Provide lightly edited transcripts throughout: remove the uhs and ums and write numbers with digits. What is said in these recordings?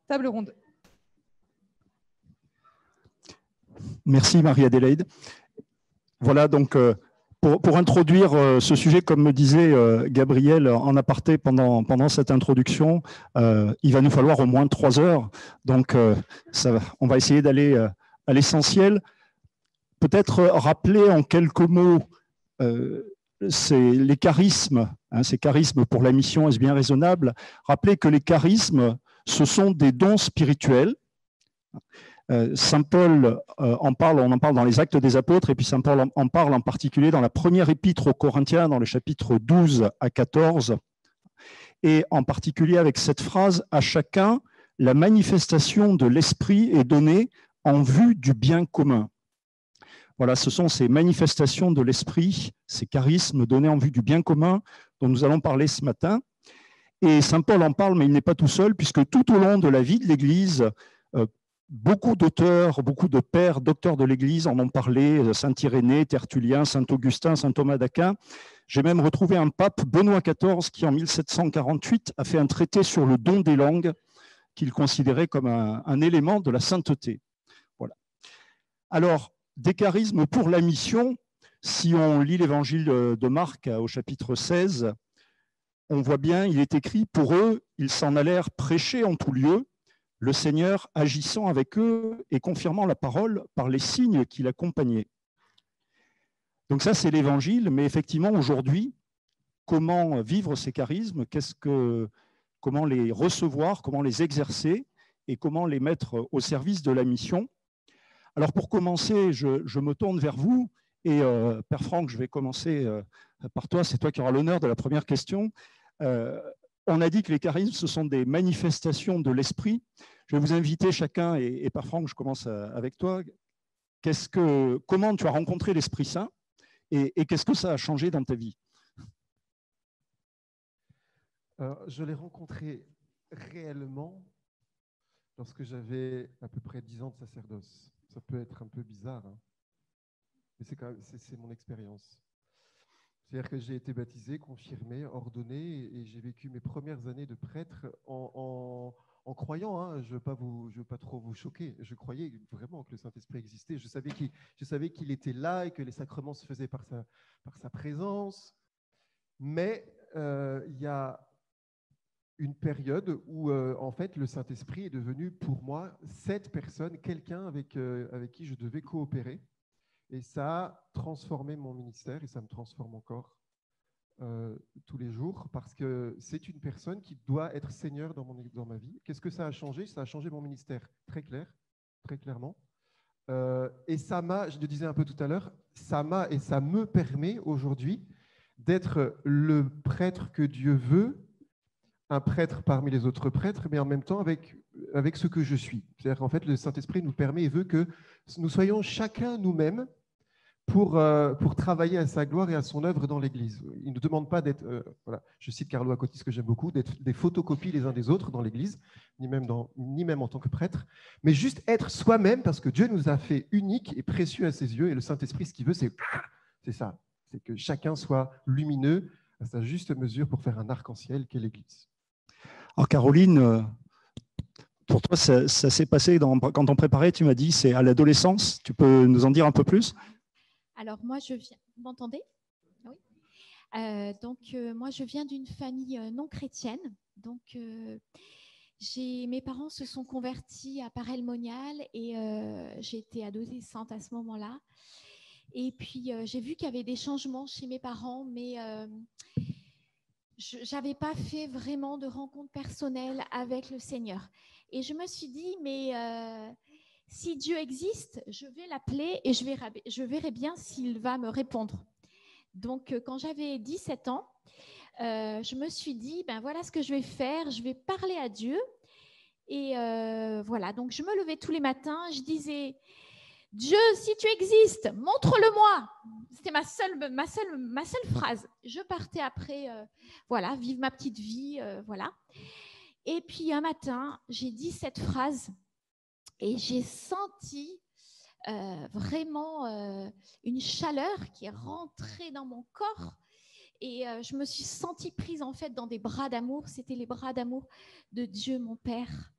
Table ronde. Merci Marie-Adélaïde. Voilà donc pour introduire ce sujet, comme me disait Gabriel en aparté pendant cette introduction, il va nous falloir au moins 3 heures. Donc on va essayer d'aller à l'essentiel. Peut-être rappeler en quelques mots les charismes, ces charismes pour la mission, est-ce bien raisonnable? Rappeler que les charismes, ce sont des dons spirituels. Saint Paul on en parle dans les Actes des Apôtres, et puis Saint Paul en parle en particulier dans la première épître aux Corinthiens, dans le chapitre 12 à 14, et en particulier avec cette phrase: à chacun, la manifestation de l'Esprit est donnée en vue du bien commun. Voilà, ce sont ces manifestations de l'Esprit, ces charismes donnés en vue du bien commun dont nous allons parler ce matin. Et Saint Paul en parle, mais il n'est pas tout seul, puisque tout au long de la vie de l'Église, beaucoup d'auteurs, beaucoup de pères, docteurs de l'Église en ont parlé, Saint Irénée, Tertullien, Saint Augustin, Saint Thomas d'Aquin. J'ai même retrouvé un pape, Benoît XIV, qui en 1748 a fait un traité sur le don des langues qu'il considérait comme un élément de la sainteté. Voilà. Alors, des charismes pour la mission, si on lit l'évangile de Marc au chapitre 16, on voit bien, il est écrit: pour eux, ils s'en allèrent prêcher en tout lieu, le Seigneur agissant avec eux et confirmant la parole par les signes qui l'accompagnaient. Donc ça, c'est l'évangile, mais effectivement, aujourd'hui, comment vivre ces charismes, comment les recevoir, comment les exercer et comment les mettre au service de la mission. Alors pour commencer, je me tourne vers vous, et Père Franck, je vais commencer par toi, c'est toi qui auras l'honneur de la première question. On a dit que les charismes, ce sont des manifestations de l'esprit. Je vais vous inviter chacun, et Père Franck, je commence avec toi. Comment tu as rencontré l'Esprit Saint, et qu'est-ce que ça a changé dans ta vie? Je l'ai rencontré réellement lorsque j'avais à peu près 10 ans de sacerdoce. Ça peut être un peu bizarre, hein, mais c'est mon expérience. C'est-à-dire que j'ai été baptisé, confirmé, ordonné, et j'ai vécu mes premières années de prêtre en croyant, hein, je ne veux pas trop vous choquer, je croyais vraiment que le Saint-Esprit existait, je savais qu'il était là et que les sacrements se faisaient par sa présence, mais il y a une période où en fait le Saint-Esprit est devenu pour moi cette personne, quelqu'un avec qui je devais coopérer. Et ça a transformé mon ministère, et ça me transforme encore tous les jours, parce que c'est une personne qui doit être Seigneur dans ma vie. Qu'est-ce que ça a changé? Ça a changé mon ministère, très clairement. Et je le disais un peu tout à l'heure, ça me permet aujourd'hui d'être le prêtre que Dieu veut, un prêtre parmi les autres prêtres, mais en même temps avec ce que je suis. C'est-à-dire qu'en fait, le Saint-Esprit nous permet et veut que nous soyons chacun nous-mêmes pour travailler à sa gloire et à son œuvre dans l'Église. Il ne nous demande pas d'être, voilà, je cite Carlo Acutis que j'aime beaucoup, d'être des photocopies les uns des autres dans l'Église, ni même en tant que prêtre, mais juste être soi-même, parce que Dieu nous a fait uniques et précieux à ses yeux, et le Saint-Esprit, ce qu'il veut, c'est ça, c'est que chacun soit lumineux à sa juste mesure pour faire un arc-en-ciel qu'est l'Église. Alors Caroline, pour toi, ça s'est passé quand on préparait, tu m'as dit, c'est à l'adolescence. Tu peux nous en dire un peu plus? Alors moi, je viens. Vous m'entendez? Oui. Moi, je viens d'une famille non chrétienne. Donc, mes parents se sont convertis à Paray-le-Monial, et j'ai été adolescente à ce moment-là. Et puis, j'ai vu qu'il y avait des changements chez mes parents, mais je n'avais pas fait vraiment de rencontre personnelle avec le Seigneur. Et je me suis dit, mais si Dieu existe, je vais l'appeler et je verrai bien s'il va me répondre. Donc, quand j'avais 17 ans, je me suis dit, ben voilà ce que je vais faire, je vais parler à Dieu. Et voilà, donc je me levais tous les matins, je disais, Dieu, si tu existes, montre-le-moi. C'était ma seule phrase. Je partais après, voilà, vivre ma petite vie, voilà. Et puis un matin, j'ai dit cette phrase et j'ai senti vraiment une chaleur qui est rentrée dans mon corps. Et je me suis sentie prise en fait dans des bras d'amour. C'était les bras d'amour de Dieu, mon Père.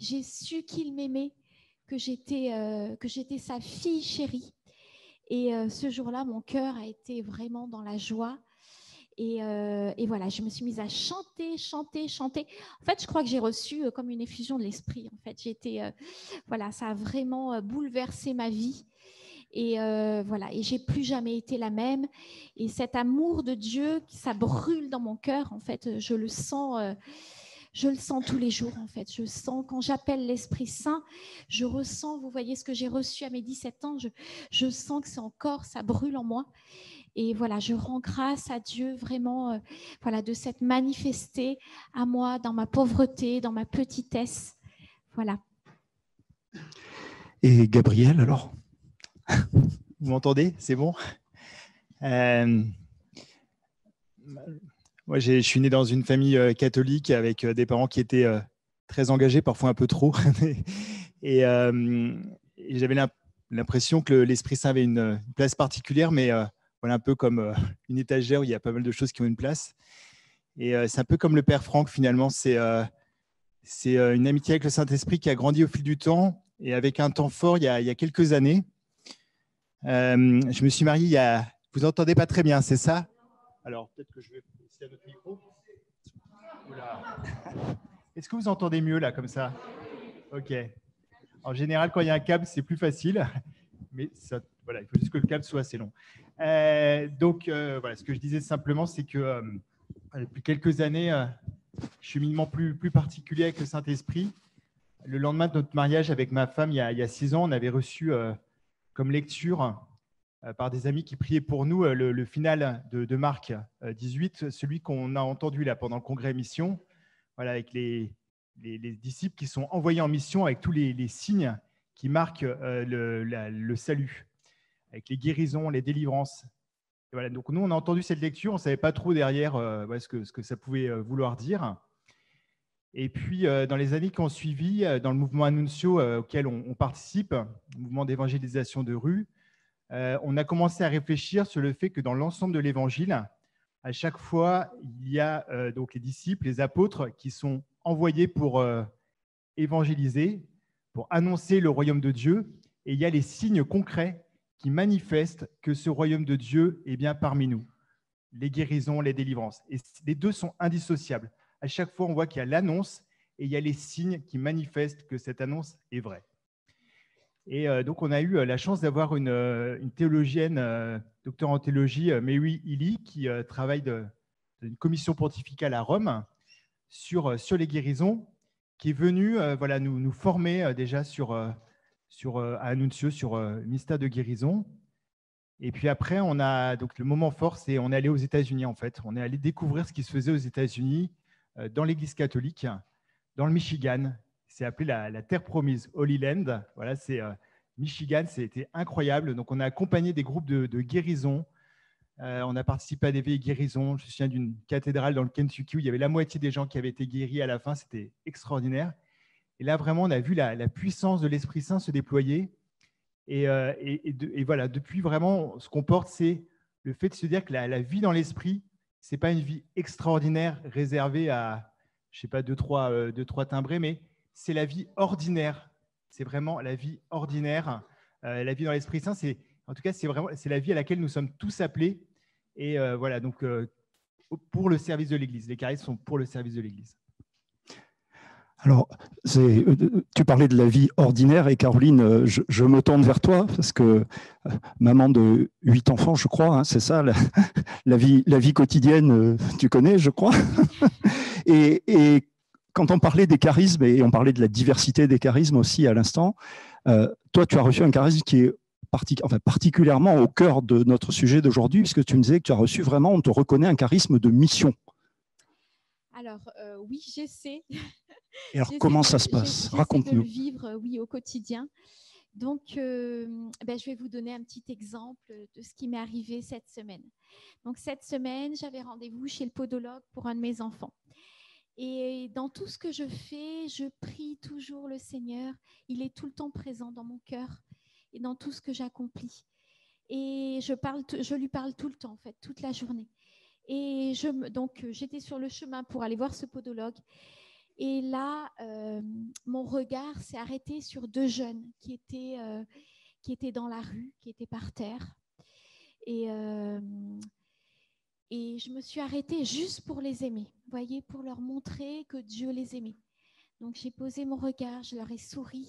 J'ai su qu'il m'aimait, que j'étais sa fille chérie. Et ce jour-là, mon cœur a été vraiment dans la joie. Et voilà, je me suis mise à chanter. En fait, je crois que j'ai reçu comme une effusion de l'esprit. En fait, voilà, ça a vraiment bouleversé ma vie. Et voilà, et j'ai plus jamais été la même. Et cet amour de Dieu, ça brûle dans mon cœur. En fait, je le sens tous les jours. En fait, je sens quand j'appelle l'Esprit Saint, je ressens. Vous voyez ce que j'ai reçu à mes 17 ans. Je sens que c'est encore, ça brûle en moi. Et voilà, je rends grâce à Dieu vraiment, voilà, de s'être manifesté à moi dans ma pauvreté, dans ma petitesse. Voilà. Et Gabriel, alors? Vous m'entendez? C'est bon? Moi, je suis né dans une famille catholique avec des parents qui étaient très engagés, parfois un peu trop. et j'avais l'impression que l'Esprit Saint avait une place particulière, mais voilà, un peu comme une étagère où il y a pas mal de choses qui ont une place. Et c'est un peu comme le Père Franck, finalement. C'est une amitié avec le Saint-Esprit qui a grandi au fil du temps et avec un temps fort il y a quelques années. Je me suis marié il y a... Vous n'entendez pas très bien, c'est ça? Alors, peut-être que je vais essayer à notre micro. Oula. Est-ce que vous entendez mieux, là, comme ça? OK. En général, quand il y a un câble, c'est plus facile. Mais ça, voilà, il faut juste que le câble soit assez long. Donc, voilà, ce que je disais simplement, c'est que depuis quelques années, cheminement plus particulier avec le Saint-Esprit. Le lendemain de notre mariage avec ma femme, il y a 6 ans, on avait reçu comme lecture par des amis qui priaient pour nous le final de Marc 18, celui qu'on a entendu là pendant le congrès mission, voilà, avec les disciples qui sont envoyés en mission avec tous les signes qui marquent le salut, avec les guérisons, les délivrances. Et voilà, donc nous, on a entendu cette lecture, on ne savait pas trop derrière ce que ça pouvait vouloir dire. Et puis, dans les années qui ont suivi, dans le mouvement Annuncio auquel on participe, le mouvement d'évangélisation de rue, on a commencé à réfléchir sur le fait que dans l'ensemble de l'Évangile, à chaque fois, il y a donc les disciples, les apôtres qui sont envoyés pour évangéliser, pour annoncer le royaume de Dieu, et il y a les signes concrets qui manifestent que ce royaume de Dieu est bien parmi nous, les guérisons, les délivrances. Et les deux sont indissociables. À chaque fois, on voit qu'il y a l'annonce et il y a les signes qui manifestent que cette annonce est vraie. Et donc, on a eu la chance d'avoir une théologienne, docteur en théologie, Mary Ely, qui travaille d'une commission pontificale à Rome sur les guérisons, qui est venue voilà, nous former déjà à Annuncio, sur le mystère de guérison. Et puis après, donc le moment fort, c'est on est allé aux États-Unis, en fait. On est allé découvrir ce qui se faisait aux États-Unis, dans l'Église catholique, dans le Michigan. C'est appelé la Terre Promise, Holy Land. Voilà, c'est Michigan, c'était incroyable. Donc, on a accompagné des groupes de guérison. On a participé à des veillées guérisons. Je me souviens d'une cathédrale dans le Kentucky où il y avait la moitié des gens qui avaient été guéris à la fin. C'était extraordinaire. Et là, vraiment, on a vu la puissance de l'Esprit Saint se déployer. Et voilà, depuis vraiment, ce qu'on porte, c'est le fait de se dire que la vie dans l'Esprit, ce n'est pas une vie extraordinaire réservée à, je ne sais pas, deux, trois timbrés, mais c'est la vie ordinaire. C'est vraiment la vie ordinaire. La vie dans l'Esprit Saint, en tout cas, c'est la vie à laquelle nous sommes tous appelés. Et voilà, donc pour le service de l'Église. Les charismes sont pour le service de l'Église. Alors, tu parlais de la vie ordinaire et Caroline, je me tourne vers toi parce que maman de 8 enfants, je crois, hein, c'est ça, la vie quotidienne, tu connais, je crois. Et quand on parlait des charismes et on parlait de la diversité des charismes aussi à l'instant, toi, tu as reçu un charisme qui est particulièrement au cœur de notre sujet d'aujourd'hui, puisque tu me disais que tu as reçu vraiment, on te reconnaît un charisme de mission. Alors, oui, j'essaie. Et alors, comment ça se passe? Raconte-nous. J'essaie de le vivre, oui, au quotidien. Donc, je vais vous donner un petit exemple de ce qui m'est arrivé cette semaine. Donc, cette semaine, j'avais rendez-vous chez le podologue pour un de mes enfants. Et dans tout ce que je fais, je prie toujours le Seigneur. Il est tout le temps présent dans mon cœur et dans tout ce que j'accomplis. Et je lui parle tout le temps, en fait, toute la journée. Et donc, j'étais sur le chemin pour aller voir ce podologue. Et là, mon regard s'est arrêté sur 2 jeunes qui étaient dans la rue, qui étaient par terre. Et je me suis arrêtée juste pour les aimer, vous voyez, pour leur montrer que Dieu les aimait. Donc, j'ai posé mon regard, je leur ai souri.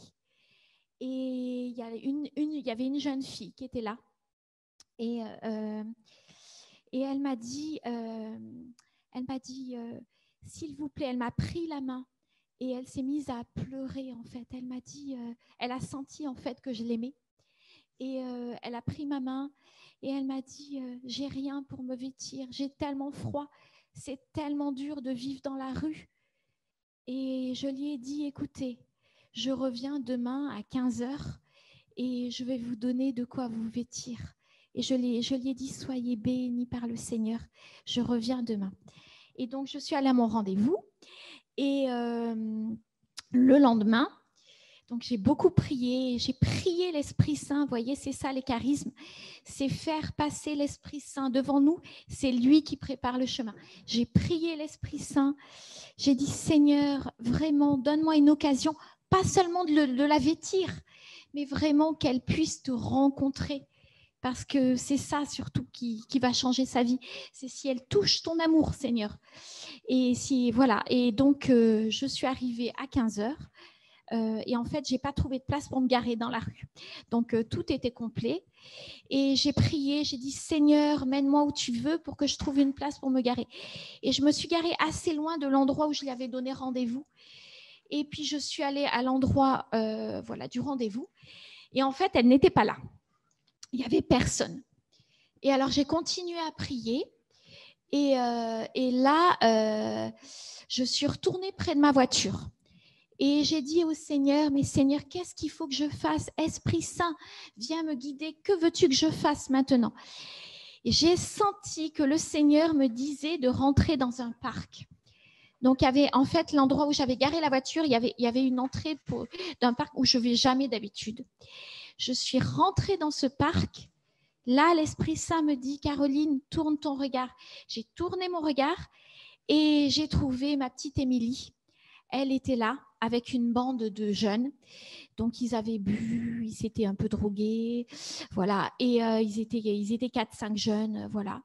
Et il y avait une jeune fille qui était là. Et elle m'a dit, s'il vous plaît, elle m'a pris la main et elle s'est mise à pleurer, en fait. Elle m'a dit, elle a senti, en fait, que je l'aimais. Et elle a pris ma main et elle m'a dit, j'ai rien pour me vêtir, j'ai tellement froid, c'est tellement dur de vivre dans la rue. Et je lui ai dit, écoutez, je reviens demain à 15h et je vais vous donner de quoi vous vêtir. Et je lui ai dit, soyez bénis par le Seigneur, je reviens demain. Et donc, je suis allée à mon rendez-vous et le lendemain, donc j'ai beaucoup prié, j'ai prié l'Esprit Saint, vous voyez, c'est ça les charismes, c'est faire passer l'Esprit Saint devant nous, c'est lui qui prépare le chemin. J'ai prié l'Esprit Saint, j'ai dit, Seigneur, vraiment, donne-moi une occasion, pas seulement de la vêtir, mais vraiment qu'elle puisse te rencontrer. Parce que c'est ça surtout qui va changer sa vie. C'est si elle touche ton amour, Seigneur. Et voilà. Et donc, je suis arrivée à 15h. Et en fait, je n'ai pas trouvé de place pour me garer dans la rue. Donc, tout était complet. Et j'ai prié, j'ai dit, Seigneur, mène-moi où tu veux pour que je trouve une place pour me garer. Et je me suis garée assez loin de l'endroit où je lui avais donné rendez-vous. Et puis, je suis allée à l'endroit du rendez-vous. Et en fait, elle n'était pas là. Il n'y avait personne. Et alors, j'ai continué à prier. Et là, je suis retournée près de ma voiture. Et j'ai dit au Seigneur, mais Seigneur, qu'est-ce qu'il faut que je fasse? Esprit Saint, viens me guider. Que veux-tu que je fasse maintenant? Et j'ai senti que le Seigneur me disait de rentrer dans un parc. Donc, il y avait en fait l'endroit où j'avais garé la voiture, il y avait une entrée d'un parc où je ne vais jamais d'habitude. Je suis rentrée dans ce parc. Là, l'Esprit Saint me dit, Caroline, tourne ton regard. J'ai tourné mon regard et j'ai trouvé ma petite Émilie. Elle était là avec une bande de jeunes. Donc, ils avaient bu, ils s'étaient un peu drogués. Voilà. Et ils étaient 4-5 jeunes. Voilà.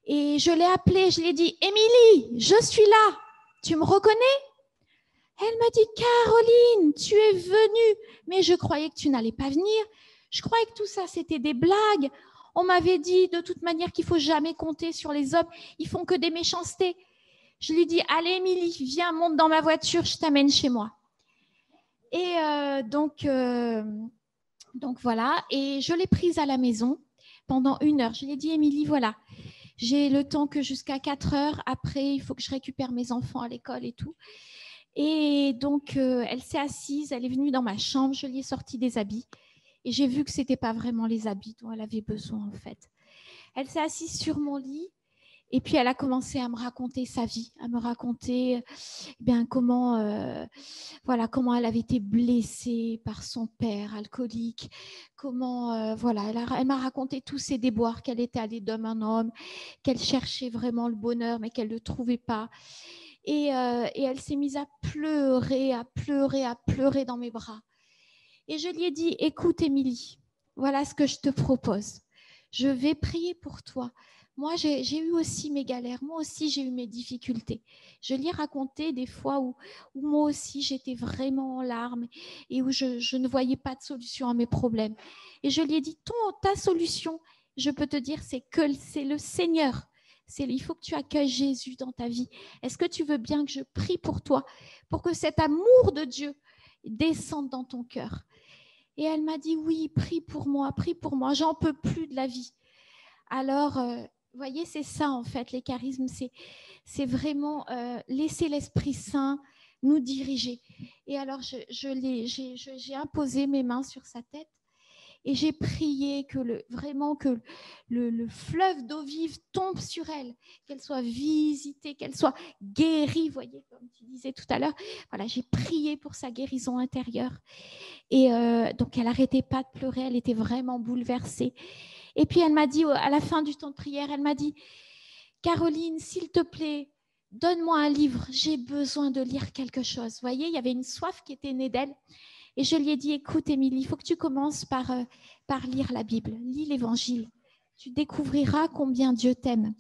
Et je l'ai appelée, je lui ai dit, Émilie, je suis là. Tu me reconnais? Elle me dit, Caroline, tu es venue, mais je croyais que tu n'allais pas venir. Je croyais que tout ça, c'était des blagues. On m'avait dit de toute manière qu'il ne faut jamais compter sur les hommes. Ils font que des méchancetés. Je lui dis, allez, Émilie, viens, monte dans ma voiture, je t'amène chez moi. Et donc voilà. Et je l'ai prise à la maison pendant 1 heure. Je lui ai dit, Émilie, voilà, j'ai le temps que jusqu'à 4 heures. Après, il faut que je récupère mes enfants à l'école et tout. Et donc, elle s'est assise, elle est venue dans ma chambre, je lui ai sorti des habits et j'ai vu que ce n'était pas vraiment les habits dont elle avait besoin en fait. Elle s'est assise sur mon lit et puis elle a commencé à me raconter sa vie, à me raconter comment elle avait été blessée par son père alcoolique, comment elle m'a raconté tous ses déboires, qu'elle était allée d'homme en homme, qu'elle cherchait vraiment le bonheur mais qu'elle ne le trouvait pas. Et elle s'est mise à pleurer dans mes bras. Et je lui ai dit, écoute Émilie, voilà ce que je te propose. Je vais prier pour toi. Moi, j'ai eu aussi mes galères. Moi aussi, j'ai eu mes difficultés. Je lui ai raconté des fois où moi aussi, j'étais vraiment en larmes et où je ne voyais pas de solution à mes problèmes. Et je lui ai dit, ta solution, je peux te dire, c'est le Seigneur. Il faut que tu accueilles Jésus dans ta vie. Est-ce que tu veux bien que je prie pour toi, pour que cet amour de Dieu descende dans ton cœur? Et elle m'a dit, oui, prie pour moi, j'en peux plus de la vie. Alors, vous voyez, c'est ça en fait, les charismes, c'est vraiment laisser l'Esprit Saint nous diriger. Et alors, j'ai imposé mes mains sur sa tête. Et j'ai prié que le fleuve d'eau vive tombe sur elle, qu'elle soit visitée, qu'elle soit guérie, vous voyez, comme tu disais tout à l'heure. Voilà, j'ai prié pour sa guérison intérieure. Et donc, elle n'arrêtait pas de pleurer, elle était vraiment bouleversée. Et puis, elle m'a dit, à la fin du temps de prière, elle m'a dit, Caroline, s'il te plaît, donne-moi un livre, j'ai besoin de lire quelque chose. Vous voyez, il y avait une soif qui était née d'elle. Et je lui ai dit, écoute, Émilie, il faut que tu commences par lire la Bible, lis l'Évangile. Tu découvriras combien Dieu t'aime.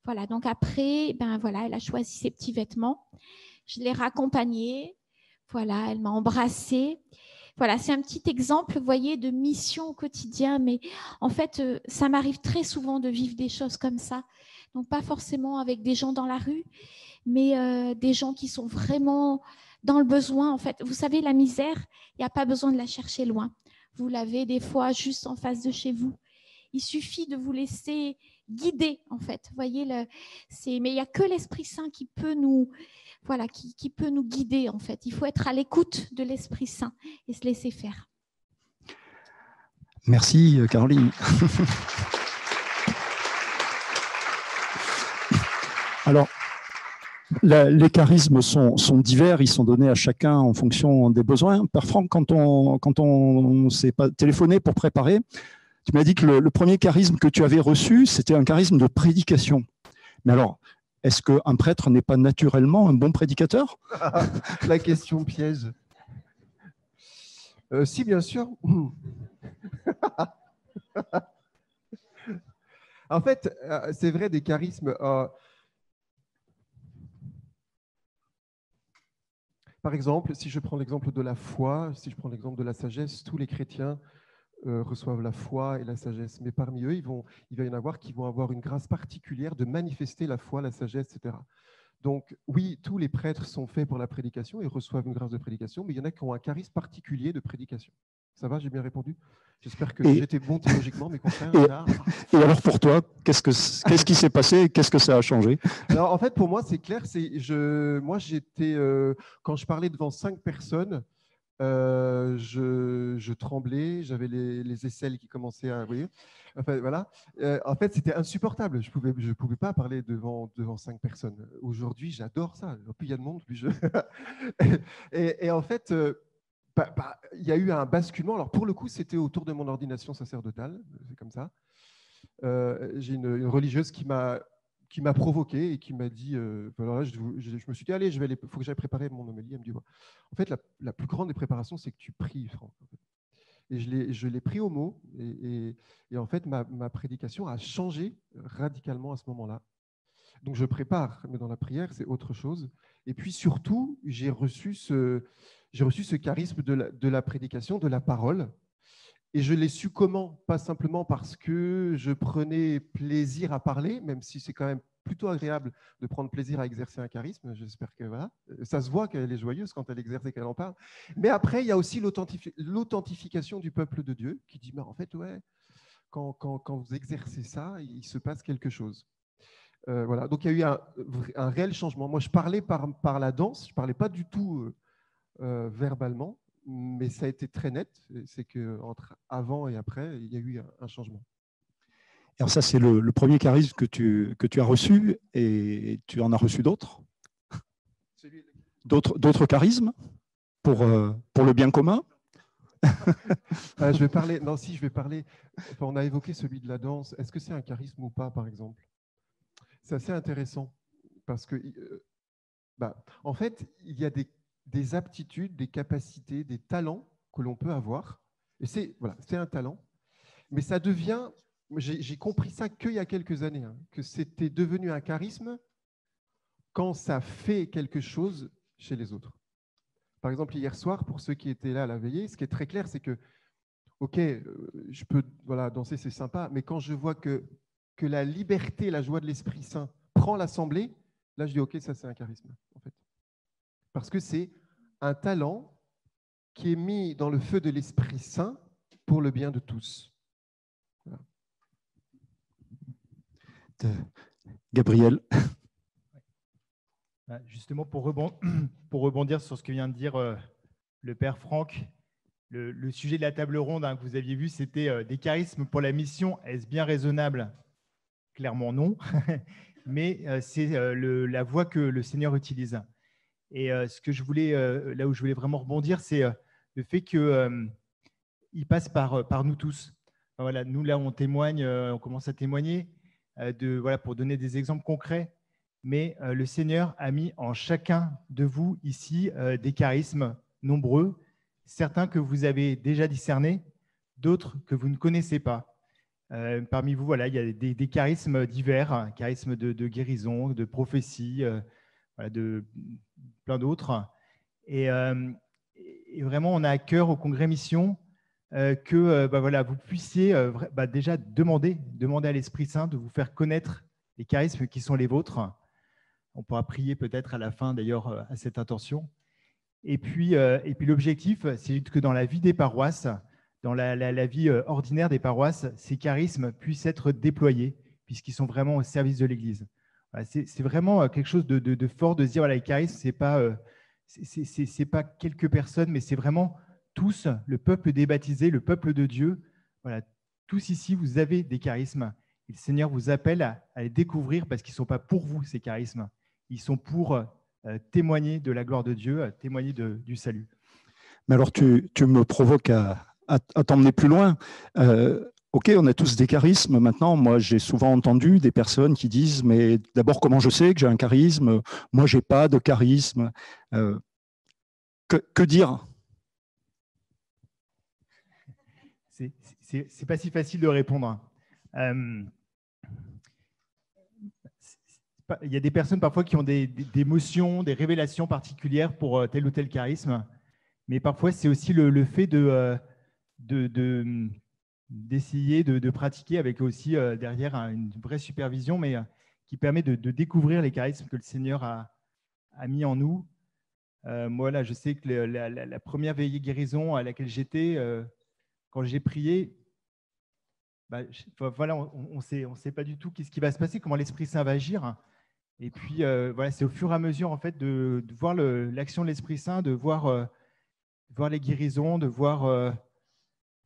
Voilà, donc après, voilà, elle a choisi ses petits vêtements. Je l'ai raccompagnée. Voilà, elle m'a embrassée. Voilà, c'est un petit exemple, vous voyez, de mission au quotidien. Mais en fait, ça m'arrive très souvent de vivre des choses comme ça. Donc, pas forcément avec des gens dans la rue, mais des gens qui sont vraiment dans le besoin. En fait, vous savez, la misère, il n'y a pas besoin de la chercher loin. Vous l'avez des fois juste en face de chez vous. Il suffit de vous laisser guider, en fait. Vous voyez, mais il n'y a que l'Esprit Saint qui peut nous, voilà, qui peut nous guider, en fait. Il faut être à l'écoute de l'Esprit Saint et se laisser faire. Merci, Caroline. Alors, les charismes sont divers, ils sont donnés à chacun en fonction des besoins. Père Franck, quand on s'est téléphoné pour préparer, tu m'as dit que le premier charisme que tu avais reçu, c'était un charisme de prédication. Mais alors, est-ce qu'un prêtre n'est pas naturellement un bon prédicateur? La question piège. Si, bien sûr. En fait, c'est vrai, des charismes. Par exemple, si je prends l'exemple de la foi, si je prends l'exemple de la sagesse, tous les chrétiens reçoivent la foi et la sagesse. Mais parmi eux, il va y en avoir qui vont avoir une grâce particulière de manifester la foi, la sagesse, etc. Donc oui, tous les prêtres sont faits pour la prédication et reçoivent une grâce de prédication, mais il y en a qui ont un charisme particulier de prédication. Ça va, j'ai bien répondu? J'espère que j'étais bon théologiquement, mes confrères. Et alors pour toi, qu'est-ce qui s'est passé? Qu'est-ce que ça a changé? Alors en fait, pour moi, c'est clair. Moi, j'étais quand je parlais devant 5 personnes, je tremblais, j'avais les aisselles qui commençaient à, vous voyez, enfin, voilà. En fait, c'était insupportable. Je pouvais pas parler devant 5 personnes. Aujourd'hui, j'adore ça. Plus il y a de monde, plus je. et en fait, il y a eu un basculement. Alors pour le coup, c'était autour de mon ordination sacerdotale. C'est comme ça. J'ai une religieuse qui m'a provoqué et qui m'a dit, voilà, je me suis dit, allez, il faut que j'aille préparer mon homélie. Elle me dit, ouais. En fait, la plus grande des préparations, c'est que tu pries, Franck. Et je l'ai pris au mot. Et en fait, ma prédication a changé radicalement à ce moment-là. Donc, je prépare, mais dans la prière, c'est autre chose. Et puis, surtout, j'ai reçu ce charisme de la prédication, de la parole. Et je l'ai su comment? Pas simplement parce que je prenais plaisir à parler, même si c'est quand même plutôt agréable de prendre plaisir à exercer un charisme. J'espère que voilà, ça se voit qu'elle est joyeuse quand elle exerce et qu'elle en parle. Mais après, il y a aussi l'authentification du peuple de Dieu qui dit, mais en fait, ouais, quand vous exercez ça, il se passe quelque chose. Voilà. Donc, il y a eu un réel changement. Moi, je parlais par la danse, je ne parlais pas du tout verbalement. Mais ça a été très net, c'est qu'entre avant et après, il y a eu un changement. Alors ça, c'est le premier charisme que tu as reçu, et tu en as reçu d'autres? D'autres charismes pour le bien commun? Je vais parler. Non, si, je vais parler. Enfin, on a évoqué celui de la danse. Est-ce que c'est un charisme ou pas, par exemple? C'est assez intéressant parce que, en fait, il y a des aptitudes, des capacités, des talents que l'on peut avoir. Et c'est un talent. Mais ça devient, j'ai compris ça qu'il y a quelques années, que c'était devenu un charisme quand ça fait quelque chose chez les autres. Par exemple, hier soir, pour ceux qui étaient là à la veillée, ce qui est très clair, c'est que, ok, je peux danser, c'est sympa, mais quand je vois que la liberté, la joie de l'Esprit Saint prend l'assemblée, là, je dis, ok, ça c'est un charisme, en fait. Parce que c'est un talent qui est mis dans le feu de l'Esprit Saint pour le bien de tous. Voilà. Gabriel. Justement, pour rebondir sur ce que vient de dire le Père Franck, le sujet de la table ronde que vous aviez vu, c'était des charismes pour la mission. Est-ce bien raisonnable? Clairement non, mais c'est la voie que le Seigneur utilise. Et ce que je voulais, là où je voulais vraiment rebondir, c'est le fait qu'il passe par nous tous. Enfin, voilà, nous, là, on témoigne, on commence à témoigner pour donner des exemples concrets. mais le Seigneur a mis en chacun de vous ici des charismes nombreux, certains que vous avez déjà discernés, d'autres que vous ne connaissez pas. Parmi vous, voilà, il y a des charismes divers, hein, charismes de guérison, de prophétie, voilà, de plein d'autres. Et vraiment, on a à cœur au Congrès Mission que voilà, vous puissiez déjà demander à l'Esprit Saint de vous faire connaître les charismes qui sont les vôtres. On pourra prier peut-être à la fin, d'ailleurs, à cette intention. Et puis l'objectif, c'est que dans la vie des paroisses, dans la vie ordinaire des paroisses, ces charismes puissent être déployés, puisqu'ils sont vraiment au service de l'Église. Voilà, c'est vraiment quelque chose de fort de se dire, voilà, les charismes, ce n'est pas quelques personnes, mais c'est vraiment tous, le peuple des baptisés, le peuple de Dieu. Voilà, tous ici, vous avez des charismes. Et le Seigneur vous appelle à les découvrir parce qu'ils ne sont pas pour vous, ces charismes. Ils sont pour témoigner de la gloire de Dieu, témoigner du salut. Mais alors, tu me provoques à t'emmener plus loin. Ok, on a tous des charismes. Maintenant, moi, j'ai souvent entendu des personnes qui disent, mais d'abord, comment je sais que j'ai un charisme? Moi, je n'ai pas de charisme. Que dire? C'est pas si facile de répondre. Il y a des personnes parfois qui ont des émotions, des révélations particulières pour tel ou tel charisme, mais parfois c'est aussi le fait d'essayer de pratiquer avec aussi derrière une vraie supervision, mais qui permet de découvrir les charismes que le Seigneur a mis en nous. Moi, là, je sais que la première veillée guérison à laquelle j'étais, quand j'ai prié, voilà, on ne sait pas du tout qu'est-ce qui va se passer, comment l'Esprit Saint va agir. Et puis, voilà, c'est au fur et à mesure en fait, de voir l'action de l'Esprit Saint, de voir les guérisons, de voir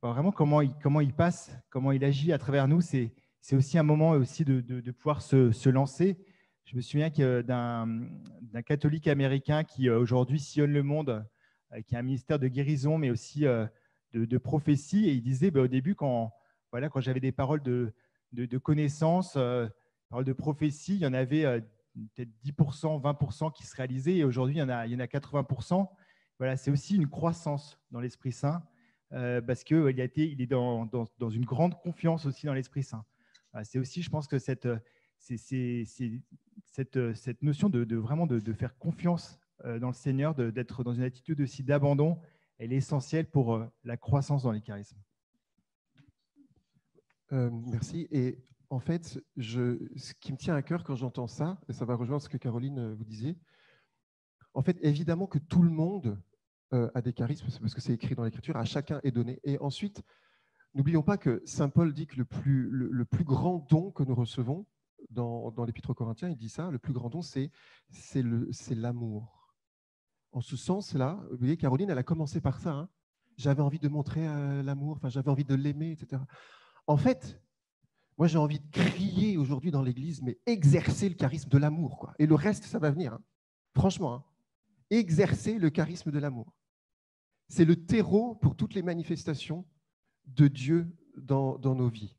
vraiment comment il passe, comment il agit à travers nous. C'est aussi un moment aussi de pouvoir se lancer. Je me souviens d'un catholique américain qui aujourd'hui sillonne le monde, qui a un ministère de guérison, mais aussi de prophétie. Et il disait au début, quand j'avais des paroles de connaissance, paroles de prophétie, il y en avait peut-être 10%, 20% qui se réalisaient. Et aujourd'hui, il y en a 80%. Voilà, c'est aussi une croissance dans l'Esprit Saint. Parce qu'il est dans une grande confiance aussi dans l'Esprit Saint. C'est aussi, je pense que cette notion vraiment de faire confiance dans le Seigneur, d'être dans une attitude aussi d'abandon, elle est essentielle pour la croissance dans les charismes. Merci. Et en fait, ce qui me tient à cœur quand j'entends ça, et ça va rejoindre ce que Caroline vous disait, en fait, évidemment que tout le monde a des charismes, parce que c'est écrit dans l'Écriture, à chacun est donné. Et ensuite, n'oublions pas que Saint Paul dit que le plus grand don que nous recevons dans l'Épître aux Corinthiens, il dit ça, le plus grand don, c'est l'amour. En ce sens-là, vous voyez, Caroline, elle a commencé par ça. Hein. J'avais envie de montrer l'amour, j'avais envie de l'aimer, etc. En fait, moi, j'ai envie de crier aujourd'hui dans l'Église, mais exercer le charisme de l'amour, quoi. Et le reste, ça va venir. Hein. Franchement, hein. Exercer le charisme de l'amour. C'est le terreau pour toutes les manifestations de Dieu dans nos vies.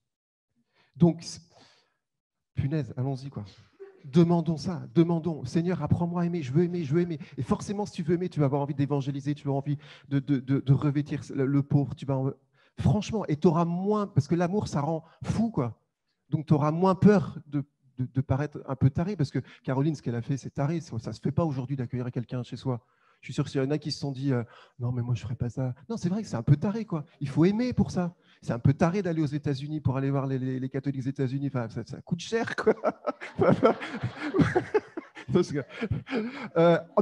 Donc, punaise, allons-y, quoi. Demandons ça, demandons. Seigneur, apprends-moi à aimer, je veux aimer, je veux aimer. Et forcément, si tu veux aimer, tu vas avoir envie d'évangéliser, tu vas avoir envie de revêtir le pauvre. Franchement, et tu auras moins, parce que l'amour, ça rend fou, quoi. Donc, tu auras moins peur de paraître un peu taré, parce que Caroline, ce qu'elle a fait, c'est taré. Ça ne se fait pas aujourd'hui d'accueillir quelqu'un chez soi. Je suis sûr qu'il y en a qui se sont dit non, mais moi, je ne ferais pas ça. Non, c'est vrai que c'est un peu taré, quoi. Il faut aimer pour ça. C'est un peu taré d'aller aux États-Unis pour aller voir les catholiques des États-Unis. Enfin, ça coûte cher, quoi. Parce que,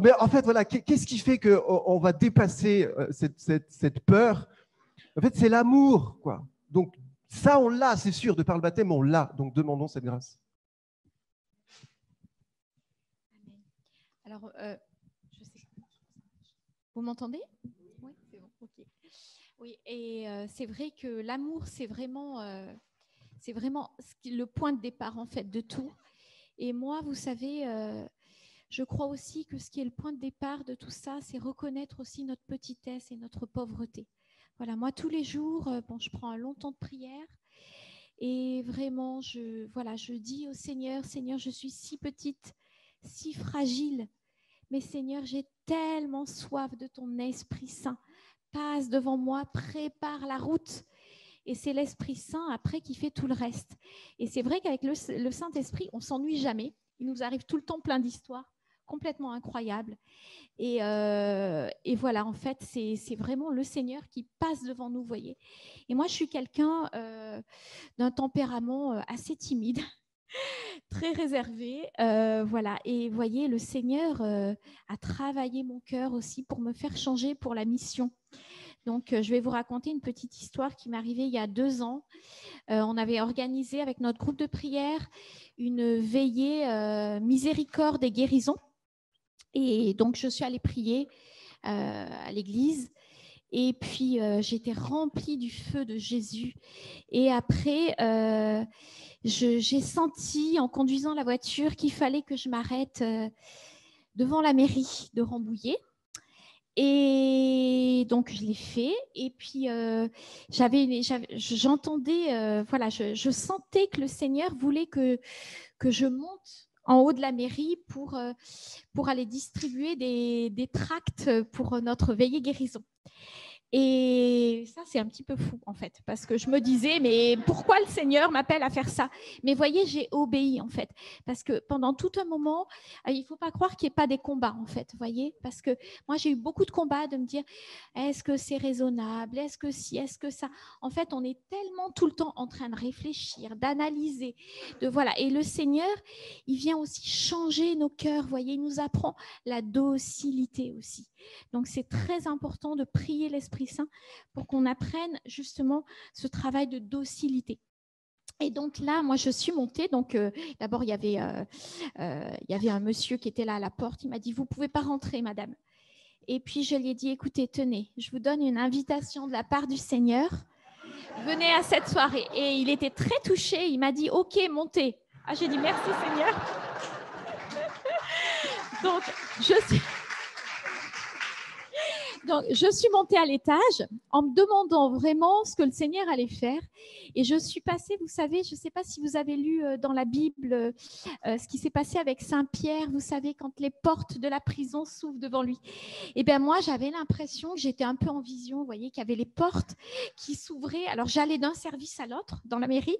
mais en fait, voilà, qu'est-ce qui fait qu'on va dépasser cette peur? En fait, c'est l'amour, quoi. Donc, ça, on l'a, c'est sûr, de par le baptême, on l'a. Donc, demandons cette grâce. Alors, je sais. Vous m'entendez? Oui, c'est bon. Ok. Oui, et c'est vrai que l'amour, c'est vraiment le point de départ en fait de tout. Et moi, vous savez, je crois aussi que ce qui est le point de départ de tout ça, c'est reconnaître aussi notre petitesse et notre pauvreté. Voilà, moi, tous les jours, je prends un long temps de prière et vraiment, je dis au Seigneur, Seigneur, je suis si petite, si fragile. Mais Seigneur, j'ai tellement soif de ton Esprit Saint. Passe devant moi, prépare la route. Et c'est l'Esprit Saint après qui fait tout le reste. Et c'est vrai qu'avec le Saint-Esprit, on ne s'ennuie jamais. Il nous arrive tout le temps plein d'histoires complètement incroyables. Et voilà, en fait, c'est vraiment le Seigneur qui passe devant nous, vous voyez. Et moi, je suis quelqu'un d'un tempérament assez timide, très réservé. Voilà. Et vous voyez, le Seigneur a travaillé mon cœur aussi pour me faire changer pour la mission. Donc, je vais vous raconter une petite histoire qui m'est arrivée il y a 2 ans. On avait organisé avec notre groupe de prière une veillée miséricorde et guérison. Et donc, je suis allée prier à l'église. Et puis, j'étais remplie du feu de Jésus. Et après, j'ai senti en conduisant la voiture qu'il fallait que je m'arrête devant la mairie de Rambouillet. Et donc, je l'ai fait. Et puis, j'entendais, voilà, je sentais que le Seigneur voulait que je monte en haut de la mairie pour aller distribuer des tracts pour notre veillée guérison. Et ça, c'est un petit peu fou, en fait, parce que je me disais, mais pourquoi le Seigneur m'appelle à faire ça? Mais voyez, j'ai obéi, en fait, parce que pendant tout un moment, il ne faut pas croire qu'il n'y ait pas des combats, en fait, voyez, parce que moi, j'ai eu beaucoup de combats de me dire, est-ce que c'est raisonnable? Est-ce que si? Est-ce que ça? En fait, on est tellement tout le temps en train de réfléchir, d'analyser, voilà. Et le Seigneur, il vient aussi changer nos cœurs, voyez, il nous apprend la docilité aussi. Donc, c'est très important de prier l'Esprit Saint pour qu'on apprenne justement ce travail de docilité. Et donc là, moi, je suis montée. Donc, d'abord, il y avait un monsieur qui était là à la porte. Il m'a dit, vous ne pouvez pas rentrer, madame. Et puis, je lui ai dit, écoutez, tenez, je vous donne une invitation de la part du Seigneur. Venez à cette soirée. Et il était très touché. Il m'a dit, OK, montez. Ah, j'ai dit, merci, Seigneur. Donc, je suis montée à l'étage en me demandant vraiment ce que le Seigneur allait faire. Et je suis passée, vous savez, je ne sais pas si vous avez lu dans la Bible ce qui s'est passé avec Saint-Pierre, vous savez, quand les portes de la prison s'ouvrent devant lui. Et bien moi, j'avais l'impression que j'étais un peu en vision, vous voyez, qu'il y avait les portes qui s'ouvraient. Alors j'allais d'un service à l'autre dans la mairie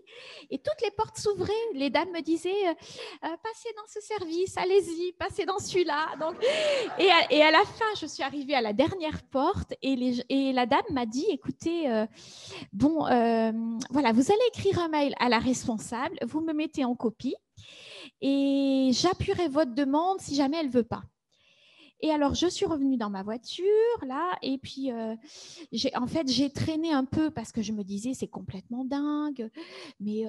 et toutes les portes s'ouvraient. Les dames me disaient, passez dans ce service, allez-y, passez dans celui-là. Donc, et à la fin, je suis arrivée à la dernière porte et la dame m'a dit, écoutez, voilà, vous allez écrire un mail à la responsable, vous me mettez en copie et j'appuierai votre demande si jamais elle ne veut pas. Et alors, je suis revenue dans ma voiture, là, et puis, j'ai traîné un peu parce que je me disais, c'est complètement dingue, mais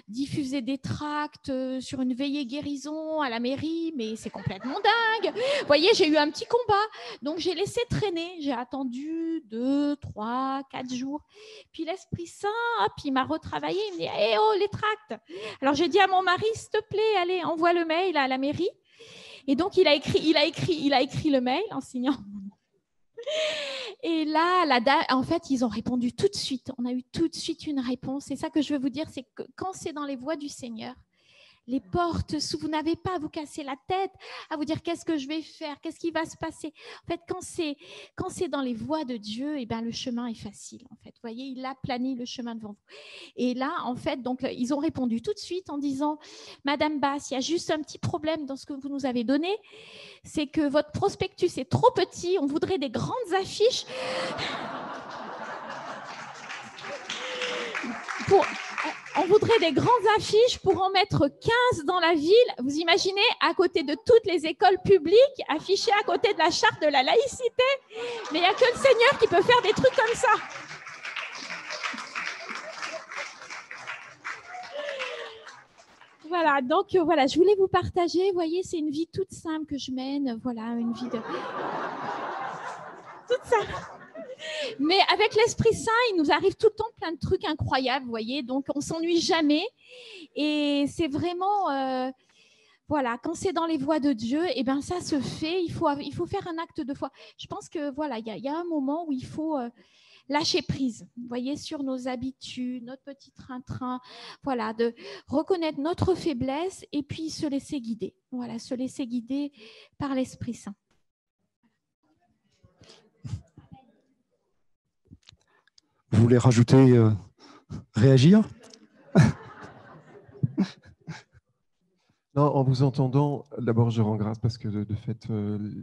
diffuser des tracts sur une veillée guérison à la mairie, mais c'est complètement dingue. Vous voyez, j'ai eu un petit combat, donc j'ai laissé traîner. J'ai attendu 2, 3, 4 jours. Puis l'Esprit Saint, hop, il m'a retravaillé, il me dit, hey, oh, les tracts. Alors, j'ai dit à mon mari, s'il te plaît, allez, envoie le mail à la mairie. Et donc, il a écrit le mail en signant mon nom. Et là, la dame, en fait, ils ont répondu tout de suite. On a eu tout de suite une réponse. Et ça que je veux vous dire, c'est que quand c'est dans les voies du Seigneur, les portes s'ouvrent. Vous n'avez pas à vous casser la tête, à vous dire qu'est-ce que je vais faire, qu'est-ce qui va se passer. En fait, quand c'est dans les voies de Dieu, eh ben, le chemin est facile. En fait, vous voyez, il aplani le chemin devant vous. Et là, en fait, donc, ils ont répondu tout de suite en disant, Madame Basse, il y a juste un petit problème dans ce que vous nous avez donné, c'est que votre prospectus est trop petit. On voudrait des grandes affiches. On voudrait des grandes affiches pour en mettre 15 dans la ville. Vous imaginez, à côté de toutes les écoles publiques, affichées à côté de la charte de la laïcité. Mais il n'y a que le Seigneur qui peut faire des trucs comme ça. Voilà, donc voilà, je voulais vous partager. Vous voyez, c'est une vie toute simple que je mène. Voilà, une vie toute simple. Mais avec l'Esprit Saint, il nous arrive tout le temps plein de trucs incroyables, vous voyez. Donc, on ne s'ennuie jamais. Et c'est vraiment, voilà, quand c'est dans les voies de Dieu, eh ben, ça se fait. Il faut faire un acte de foi. Je pense que, voilà, il y a un moment où il faut lâcher prise, vous voyez, sur nos habitudes, notre petit train-train, voilà, de reconnaître notre faiblesse et puis se laisser guider, voilà, se laisser guider par l'Esprit Saint. Vous voulez rajouter, réagir? Non, en vous entendant, d'abord je rends grâce parce que de fait,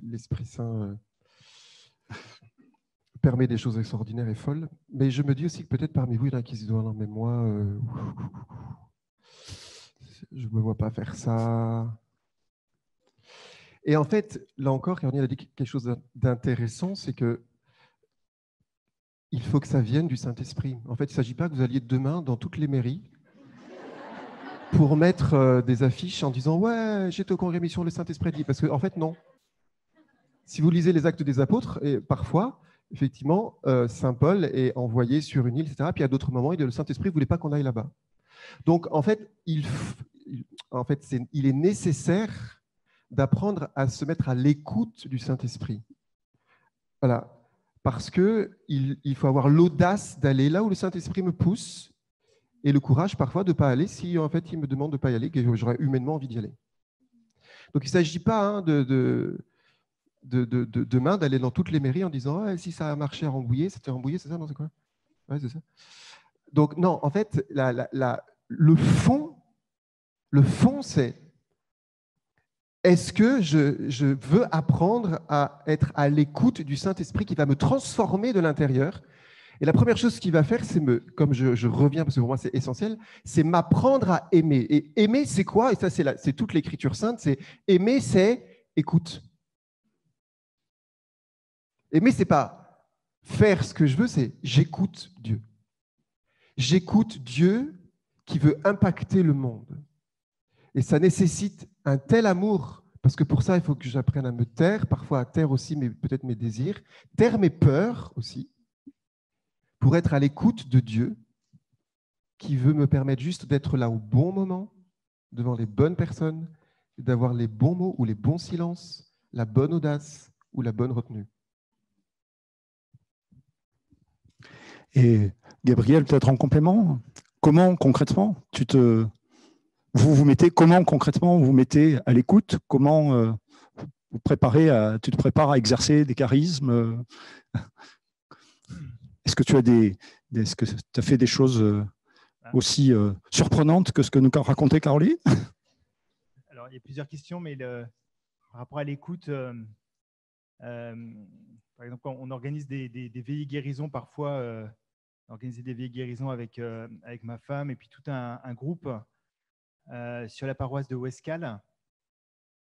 l'Esprit Saint permet des choses extraordinaires et folles. Mais je me dis aussi que peut-être parmi vous, il y en a qui se disent non, mais moi, je ne me vois pas faire ça. Et en fait, là encore, Caroline a dit quelque chose d'intéressant, c'est que il faut que ça vienne du Saint-Esprit. En fait, il ne s'agit pas que vous alliez demain dans toutes les mairies pour mettre des affiches en disant « Ouais, j'étais au congrès mission, le Saint-Esprit dit ». Parce qu'en fait, non. Si vous lisez les Actes des Apôtres, et parfois, effectivement, Saint Paul est envoyé sur une île, etc. Puis à d'autres moments, le Saint-Esprit ne voulait pas qu'on aille là-bas. Donc, en fait, il est nécessaire d'apprendre à se mettre à l'écoute du Saint-Esprit. Voilà. Parce qu'il faut avoir l'audace d'aller là où le Saint-Esprit me pousse et le courage parfois de ne pas aller si en fait il me demande de ne pas y aller, que j'aurais humainement envie d'y aller. Donc il ne s'agit pas demain d'aller dans toutes les mairies en disant oh, si ça a marché à Rambouillet, c'était Rambouillet, c'est ça? Non, c'est quoi? Ouais, c'est ça. Donc non, en fait, le fond, c'est est-ce que je veux apprendre à être à l'écoute du Saint-Esprit qui va me transformer de l'intérieur? Et la première chose qu'il va faire, c'est comme je reviens, parce que pour moi c'est essentiel, c'est m'apprendre à aimer. Et aimer, c'est quoi? Et ça, c'est toute l'Écriture sainte, c'est aimer, c'est écoute. Aimer, c'est pas faire ce que je veux, c'est j'écoute Dieu. J'écoute Dieu qui veut impacter le monde. Et ça nécessite un tel amour, parce que pour ça, il faut que j'apprenne à me taire, parfois à taire aussi peut-être mes désirs, taire mes peurs aussi, pour être à l'écoute de Dieu, qui veut me permettre juste d'être là au bon moment, devant les bonnes personnes, et d'avoir les bons mots ou les bons silences, la bonne audace ou la bonne retenue. Et Gabriel, peut-être en complément, comment concrètement tu te mettez à l'écoute? Comment tu te prépares à exercer des charismes? Est-ce que tu as fait des choses aussi surprenantes que ce que nous a raconté Caroline? Alors, il y a plusieurs questions, mais par rapport à l'écoute, par exemple, quand on organise des veillées guérison, parfois, organiser des veillées guérison avec ma femme et puis tout un groupe sur la paroisse de Ouescal.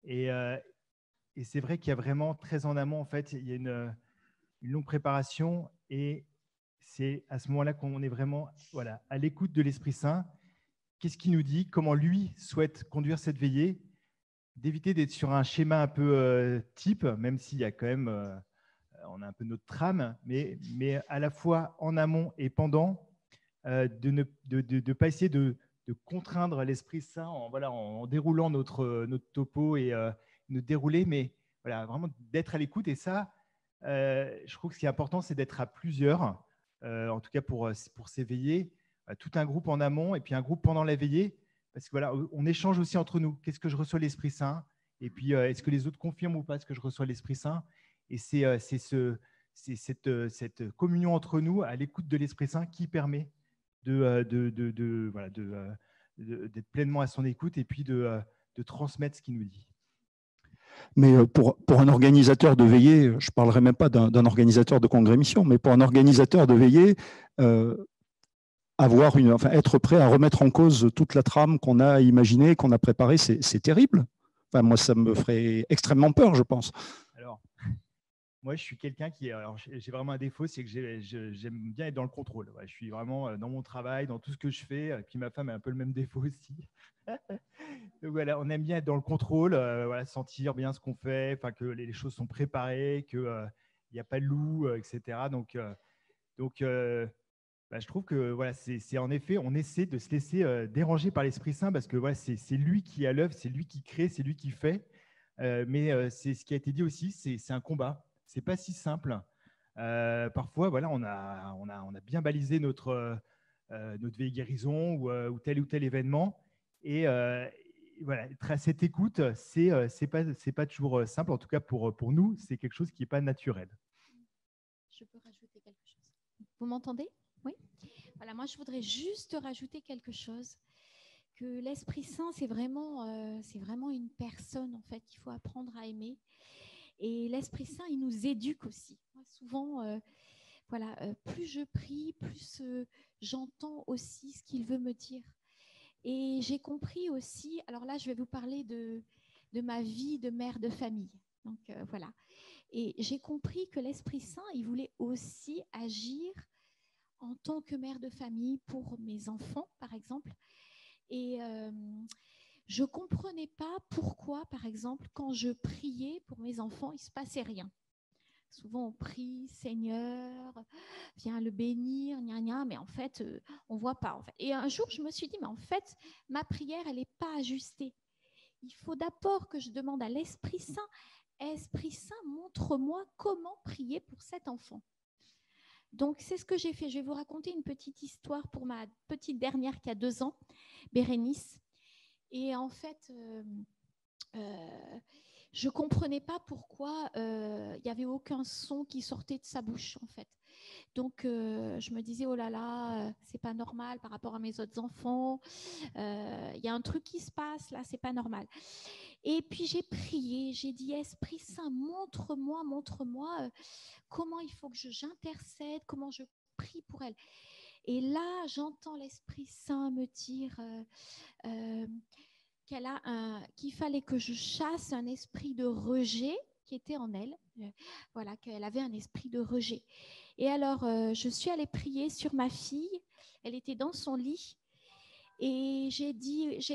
Et c'est vrai qu'il y a vraiment très en amont, en fait, il y a une longue préparation et c'est à ce moment-là qu'on est vraiment à l'écoute de l'Esprit Saint. Qu'est-ce qu'il nous dit? Comment lui souhaite conduire cette veillée? D'éviter d'être sur un schéma un peu type, même s'il y a quand même, on a un peu notre trame, mais à la fois en amont et pendant, de ne pas essayer de contraindre l'Esprit Saint en déroulant notre topo et nous dérouler, mais vraiment d'être à l'écoute. Et ça, je trouve que ce qui est important, c'est d'être à plusieurs, en tout cas pour s'éveiller, tout un groupe en amont et puis un groupe pendant la veillée, parce que on échange aussi entre nous. Qu'est-ce que je reçois l'Esprit Saint? Et puis, est-ce que les autres confirment ou pas ce que je reçois l'Esprit Saint? Et c'est cette communion entre nous à l'écoute de l'Esprit Saint qui permet d'être pleinement à son écoute et puis de transmettre ce qu'il nous dit. Mais pour un organisateur de veillée, je ne parlerai même pas d'un organisateur de congrès mission, mais pour un organisateur de veillée, être prêt à remettre en cause toute la trame qu'on a imaginée, qu'on a préparée, c'est terrible. Enfin, moi, ça me ferait extrêmement peur, je pense. Alors, moi, je suis quelqu'un j'ai vraiment un défaut, c'est que j'aime bien être dans le contrôle. Je suis vraiment dans mon travail, dans tout ce que je fais. Et puis ma femme a un peu le même défaut aussi. Donc on aime bien être dans le contrôle, sentir bien ce qu'on fait, que les choses sont préparées, qu'il n'y a pas de loup, etc. Donc, je trouve que c'est en effet, on essaie de se laisser déranger par l'Esprit Saint parce que c'est lui qui est à l'œuvre, c'est lui qui crée, c'est lui qui fait. Mais c'est ce qui a été dit aussi, c'est un combat. C'est pas si simple. Parfois, voilà, on a bien balisé notre veille guérison ou tel événement. Et voilà, être à cette écoute, c'est pas toujours simple. En tout cas, pour nous, c'est quelque chose qui n'est pas naturel. Je peux rajouter quelque chose. Vous m'entendez? Oui. Voilà, moi, je voudrais juste rajouter quelque chose. Que l'Esprit Saint, c'est vraiment une personne, en fait, qu'il faut apprendre à aimer. Et l'Esprit Saint, il nous éduque aussi. Moi, souvent, plus je prie, plus j'entends aussi ce qu'il veut me dire. Et j'ai compris aussi, alors là, je vais vous parler de ma vie de mère de famille. Donc, voilà. Et j'ai compris que l'Esprit Saint, il voulait aussi agir en tant que mère de famille pour mes enfants, par exemple. Et je ne comprenais pas pourquoi, par exemple, quand je priais pour mes enfants, il ne se passait rien. Souvent, on prie, Seigneur, viens le bénir, gna gna, mais en fait, on ne voit pas. En fait. Et un jour, je me suis dit, mais en fait, ma prière, elle n'est pas ajustée. Il faut d'abord que je demande à l'Esprit Saint, Esprit Saint, montre-moi comment prier pour cet enfant. Donc, c'est ce que j'ai fait. Je vais vous raconter une petite histoire pour ma petite dernière qui a 2 ans, Bérénice. Et en fait, je ne comprenais pas pourquoi il n'y avait aucun son qui sortait de sa bouche, en fait. Donc, je me disais, oh là là, c'est pas normal par rapport à mes autres enfants. Il y a un truc qui se passe là, c'est pas normal. Et puis, j'ai prié, j'ai dit, Esprit Saint, montre-moi comment il faut que j'intercède, comment je prie pour elle. Et là, j'entends l'Esprit Saint me dire qu'il fallait que je chasse un esprit de rejet qui était en elle. Voilà, qu'elle avait un esprit de rejet. Et alors, je suis allée prier sur ma fille. Elle était dans son lit. Et j'ai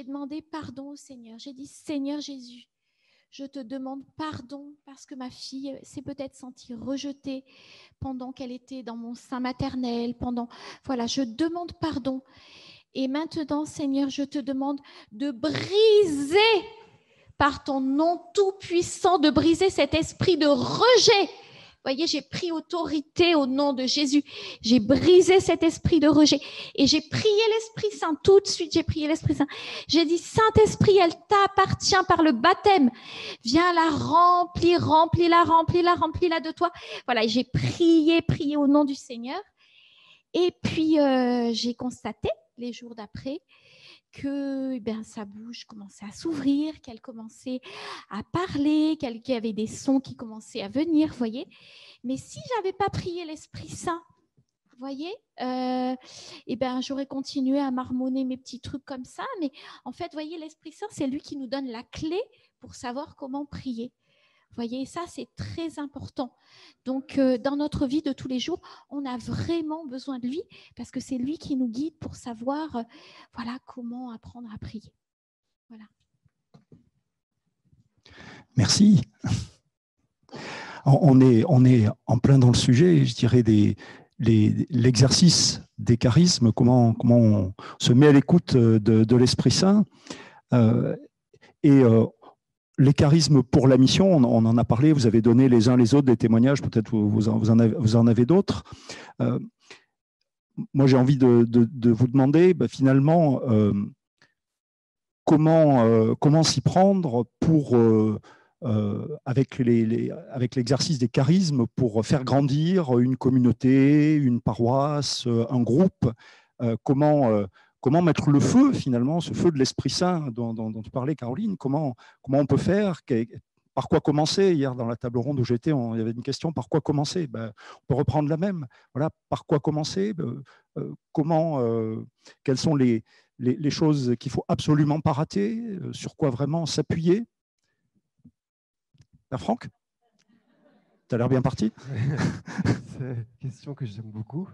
demandé pardon au Seigneur. J'ai dit, Seigneur Jésus, je te demande pardon parce que ma fille s'est peut-être sentie rejetée pendant qu'elle était dans mon sein maternel. Voilà, je demande pardon. Et maintenant, Seigneur, je te demande de briser, par ton nom tout-puissant, de briser cet esprit de rejet. Vous voyez, j'ai pris autorité au nom de Jésus. J'ai brisé cet esprit de rejet. Et j'ai prié l'Esprit Saint. Tout de suite, j'ai prié l'Esprit Saint. J'ai dit, Saint-Esprit, elle t'appartient par le baptême. Viens la remplir, remplis-la de toi. Voilà, j'ai prié au nom du Seigneur. Et puis, j'ai constaté, les jours d'après, que sa bouche commençait à s'ouvrir, qu'elle commençait à parler, qu'il y avait des sons qui commençaient à venir, vous voyez. Mais si je n'avais pas prié l'Esprit Saint, vous voyez, j'aurais continué à marmonner mes petits trucs comme ça. Mais en fait, vous voyez, l'Esprit Saint, c'est lui qui nous donne la clé pour savoir comment prier. Vous voyez, ça, c'est très important. Donc, dans notre vie de tous les jours, on a vraiment besoin de lui parce que c'est lui qui nous guide pour savoir comment apprendre à prier. Voilà. Merci. On est en plein dans le sujet, je dirais, l'exercice des charismes, comment on se met à l'écoute de l'Esprit Saint. Les charismes pour la mission, on en a parlé, vous avez donné les uns les autres des témoignages, peut-être vous en avez d'autres. Moi, j'ai envie de vous demander, finalement, comment s'y prendre pour, avec l'exercice des charismes pour faire grandir une communauté, une paroisse, un groupe, comment mettre le feu, finalement, ce feu de l'Esprit Saint dont tu parlais, Caroline, comment on peut faire, par quoi commencer? Hier, dans la table ronde où j'étais, il y avait une question, par quoi commencer? On peut reprendre la même. Voilà, par quoi commencer? Quelles sont les choses qu'il ne faut absolument pas rater? Sur quoi vraiment s'appuyer? Père Franck, tu as l'air bien parti. C'est une question que j'aime beaucoup.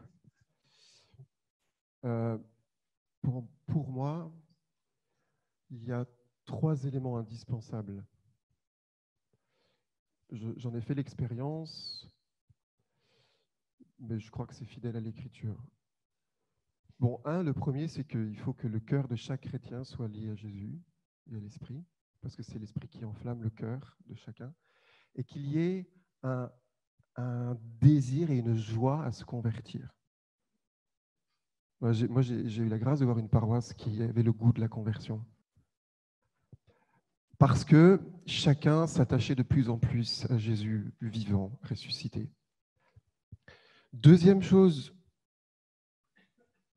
Pour moi, il y a 3 éléments indispensables. J'en ai fait l'expérience, mais je crois que c'est fidèle à l'Écriture. Bon, le premier, c'est qu'il faut que le cœur de chaque chrétien soit lié à Jésus et à l'Esprit, parce que c'est l'Esprit qui enflamme le cœur de chacun, et qu'il y ait un un désir et une joie à se convertir. Moi, j'ai eu la grâce de voir une paroisse qui avait le goût de la conversion. Parce que chacun s'attachait de plus en plus à Jésus vivant, ressuscité. Deuxième chose,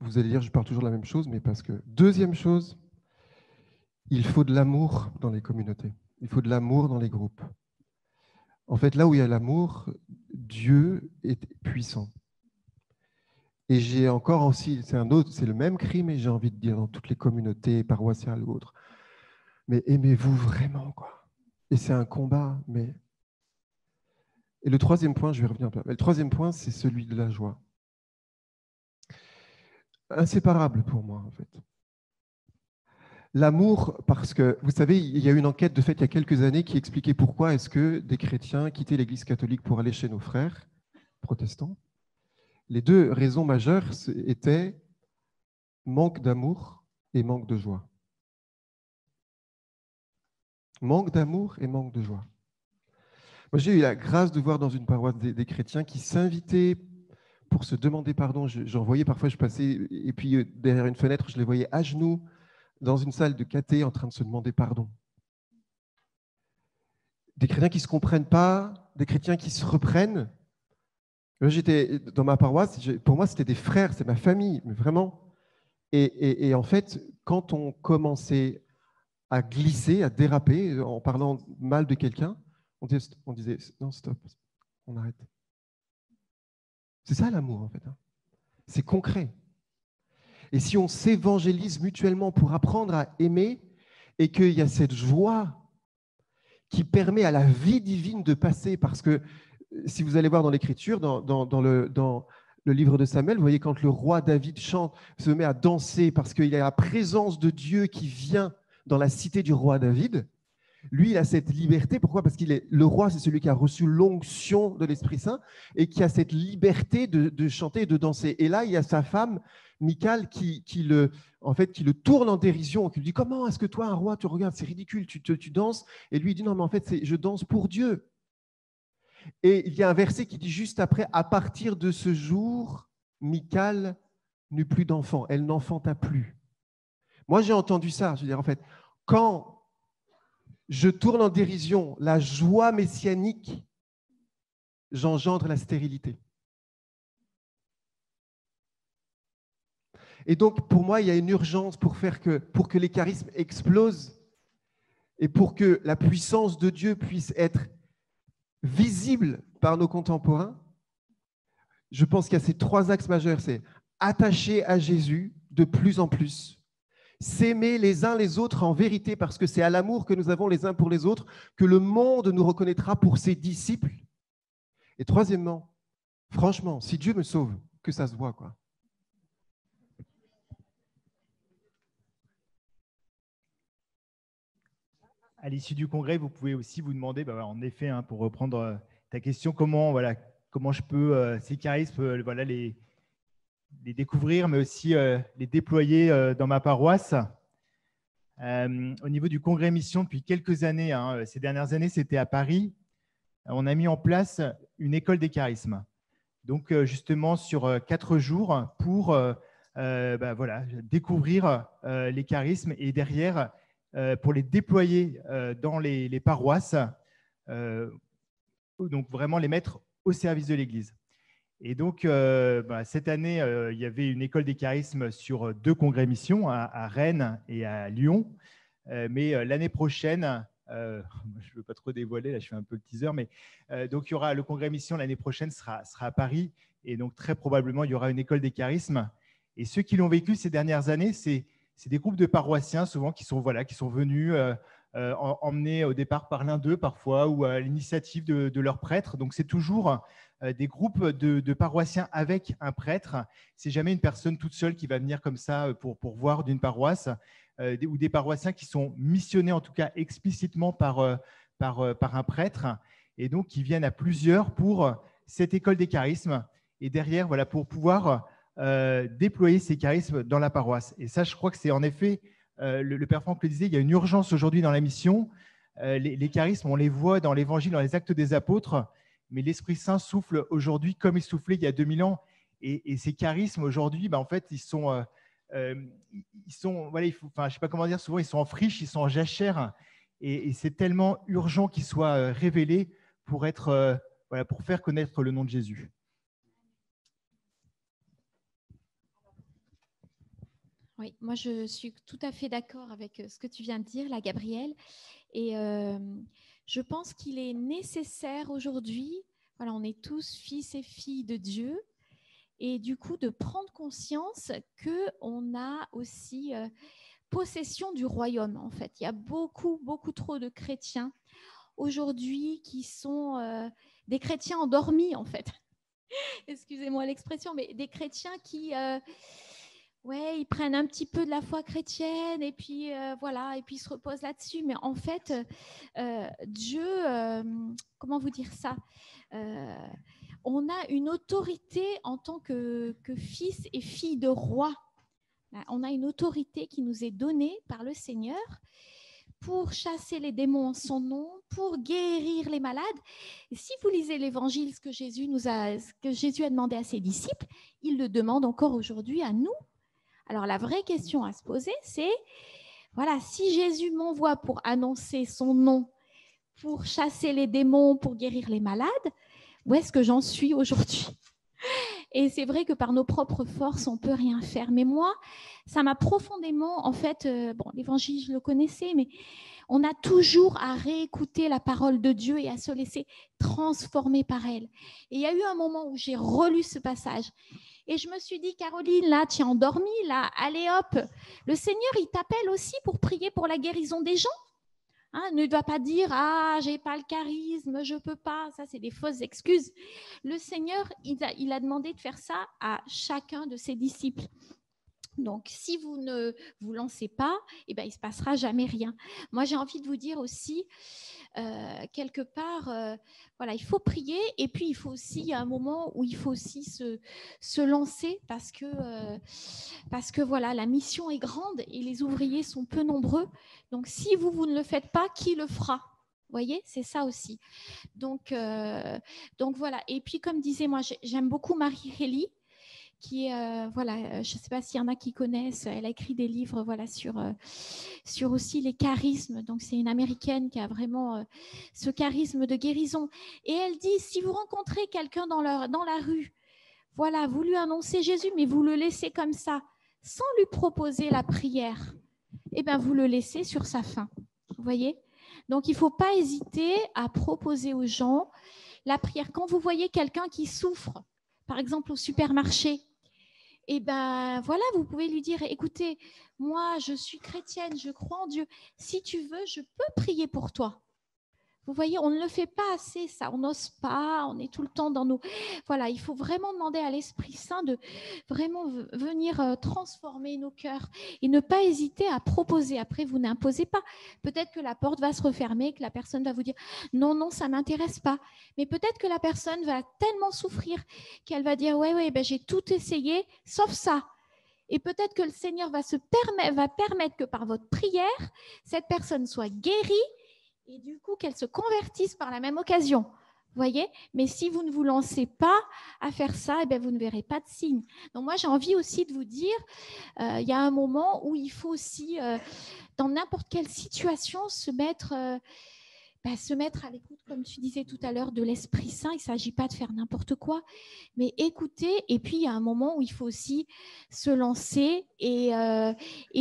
vous allez dire, je parle toujours de la même chose, mais parce que, deuxième chose, il faut de l'amour dans les communautés. Il faut de l'amour dans les groupes. En fait, là où il y a l'amour, Dieu est puissant. Et j'ai encore aussi, c'est le même cri, mais j'ai envie de dire dans toutes les communautés paroissiales ou autres. Mais aimez-vous vraiment, quoi. Et c'est un combat, mais... Et le troisième point, je vais revenir un peu. Mais le troisième point, c'est celui de la joie. Inséparable pour moi, en fait. L'amour, parce que, vous savez, il y a eu une enquête de fait il y a quelques années qui expliquait pourquoi est-ce que des chrétiens quittaient l'Église catholique pour aller chez nos frères protestants. Les deux raisons majeures étaient manque d'amour et manque de joie. Manque d'amour et manque de joie. Moi, j'ai eu la grâce de voir dans une paroisse des chrétiens qui s'invitaient pour se demander pardon. J'en voyais parfois, je passais, et puis derrière une fenêtre, je les voyais à genoux dans une salle de caté en train de se demander pardon. Des chrétiens qui ne se comprennent pas, des chrétiens qui se reprennent. Moi, j'étais dans ma paroisse, pour moi, c'était des frères, c'est ma famille, mais vraiment. Et en fait, quand on commençait à glisser, à déraper, en parlant mal de quelqu'un, on disait non, stop, on arrête. C'est ça l'amour, en fait. C'est concret. Et si on s'évangélise mutuellement pour apprendre à aimer et qu'il y a cette joie qui permet à la vie divine de passer, parce que si vous allez voir dans l'Écriture, dans le livre de Samuel, vous voyez quand le roi David chante, se met à danser parce qu'il y a la présence de Dieu qui vient dans la cité du roi David. Lui, il a cette liberté. Pourquoi ? Parce qu'il est le roi, c'est celui qui a reçu l'onction de l'Esprit Saint et qui a cette liberté de chanter et de danser. Et là, il y a sa femme, Michal, qui le tourne en dérision, qui lui dit « Comment est-ce que toi, un roi, tu regardes, c'est ridicule, tu danses ?» Et lui, il dit « Non, mais en fait, je danse pour Dieu. » Et il y a un verset qui dit juste après « À partir de ce jour, Michal n'eut plus d'enfant, elle n'enfanta plus. » Moi, j'ai entendu ça. Je veux dire, en fait, quand je tourne en dérision la joie messianique, j'engendre la stérilité. Et donc, pour moi, il y a une urgence pour que les charismes explosent et pour que la puissance de Dieu puisse être visible par nos contemporains. Je pense qu'il y a ces trois axes majeurs, c'est attacher à Jésus de plus en plus, s'aimer les uns les autres en vérité, parce que c'est à l'amour que nous avons les uns pour les autres que le monde nous reconnaîtra pour ses disciples. Et troisièmement, franchement, si Dieu me sauve, que ça se voit, quoi. À l'issue du congrès, vous pouvez aussi vous demander, en effet, pour reprendre ta question, comment je peux ces charismes, les découvrir, mais aussi les déployer dans ma paroisse. Au niveau du congrès mission, depuis quelques années, ces dernières années, c'était à Paris, on a mis en place une école des charismes. Donc, justement, sur 4 jours pour découvrir les charismes et derrière, pour les déployer dans les paroisses, donc vraiment les mettre au service de l'Église. Et donc, cette année, il y avait une école des charismes sur 2 congrès missions, à Rennes et à Lyon. Mais l'année prochaine, je ne veux pas trop dévoiler, là je fais un peu le teaser, mais donc il y aura le congrès mission l'année prochaine sera à Paris. Et donc très probablement, il y aura une école des charismes. Et ceux qui l'ont vécu ces dernières années, c'est des groupes de paroissiens souvent qui sont venus emmenés au départ par l'un d'eux parfois ou à l'initiative de leur prêtre. Donc c'est toujours des groupes de paroissiens avec un prêtre. C'est jamais une personne toute seule qui va venir comme ça pour voir d'une paroisse ou des paroissiens qui sont missionnés en tout cas explicitement par un prêtre et donc qui viennent à plusieurs pour cette école des charismes et derrière pour pouvoir déployer ces charismes dans la paroisse. Et ça, je crois que c'est en effet, le Père Franck le disait, il y a une urgence aujourd'hui dans la mission. Les charismes, on les voit dans l'Évangile, dans les Actes des Apôtres, mais l'Esprit Saint souffle aujourd'hui comme il soufflait il y a 2000 ans. Et ces charismes aujourd'hui, en fait, ils sont voilà, je sais pas comment dire, souvent ils sont en friche, ils sont en jachère, et c'est tellement urgent qu'ils soient révélés pour être, voilà, pour faire connaître le nom de Jésus. Oui, moi je suis tout à fait d'accord avec ce que tu viens de dire, là, Gabriel. Et je pense qu'il est nécessaire aujourd'hui, voilà, on est tous fils et filles de Dieu, et du coup de prendre conscience qu'on a aussi possession du royaume, en fait. Il y a beaucoup, beaucoup trop de chrétiens aujourd'hui qui sont des chrétiens endormis, en fait. Excusez-moi l'expression, mais des chrétiens qui... ouais, ils prennent un petit peu de la foi chrétienne et puis voilà, et puis ils se reposent là-dessus. Mais en fait, Dieu, comment vous dire ça, on a une autorité en tant que fils et filles de roi. On a une autorité qui nous est donnée par le Seigneur pour chasser les démons en son nom, pour guérir les malades. Et si vous lisez l'Évangile, ce que Jésus a demandé à ses disciples, il le demande encore aujourd'hui à nous. Alors, la vraie question à se poser, c'est, voilà, si Jésus m'envoie pour annoncer son nom, pour chasser les démons, pour guérir les malades, où est-ce que j'en suis aujourd'hui ? Et c'est vrai que par nos propres forces, on ne peut rien faire. Mais moi, ça m'a profondément, en fait, bon, l'Évangile, je le connaissais, mais on a toujours à réécouter la parole de Dieu et à se laisser transformer par elle. Et il y a eu un moment où j'ai relu ce passage. Et je me suis dit, Caroline, là, tu es endormie, là, allez hop. Le Seigneur, il t'appelle aussi pour prier pour la guérison des gens. Hein, ne dois pas dire, ah, j'ai pas le charisme, je peux pas. Ça, c'est des fausses excuses. Le Seigneur, il a demandé de faire ça à chacun de ses disciples. Donc, si vous ne vous lancez pas, eh ben, il ne se passera jamais rien. Moi, j'ai envie de vous dire aussi, quelque part, voilà, il faut prier, et puis il faut aussi, il y a un moment où il faut aussi se lancer parce que voilà, la mission est grande et les ouvriers sont peu nombreux. Donc, si vous ne le faites pas, qui le fera ? Vous voyez, c'est ça aussi. Donc voilà. Et puis, comme disait, moi, j'aime beaucoup Marie-Hélie, qui est, voilà, je ne sais pas s'il y en a qui connaissent, elle a écrit des livres, voilà, sur aussi les charismes. Donc, c'est une Américaine qui a vraiment ce charisme de guérison. Et elle dit, si vous rencontrez quelqu'un dans la rue, voilà, vous lui annoncez Jésus, mais vous le laissez comme ça, sans lui proposer la prière, eh bien, vous le laissez sur sa faim. Vous voyez ? Donc, il ne faut pas hésiter à proposer aux gens la prière. Quand vous voyez quelqu'un qui souffre, par exemple au supermarché, et ben voilà, vous pouvez lui dire, écoutez, moi je suis chrétienne, je crois en Dieu. Si tu veux, je peux prier pour toi. Vous voyez, on ne le fait pas assez, ça. On n'ose pas, on est tout le temps dans nos... Voilà, il faut vraiment demander à l'Esprit Saint de vraiment venir transformer nos cœurs et ne pas hésiter à proposer. Après, vous n'imposez pas. Peut-être que la porte va se refermer, que la personne va vous dire « Non, non, ça ne m'intéresse pas ». Mais peut-être que la personne va tellement souffrir qu'elle va dire « Ouais, ben, j'ai tout essayé, sauf ça ». Et peut-être que le Seigneur va permettre que par votre prière, cette personne soit guérie et du coup qu'elle se convertisse par la même occasion. Vous voyez ? Mais si vous ne vous lancez pas à faire ça, eh bien, vous ne verrez pas de signe. Donc moi, j'ai envie aussi de vous dire, il y a un moment où il faut aussi, dans n'importe quelle situation, se mettre à l'écoute, comme tu disais tout à l'heure, de l'Esprit Saint. Il ne s'agit pas de faire n'importe quoi, mais écouter. Et puis, il y a un moment où il faut aussi se lancer et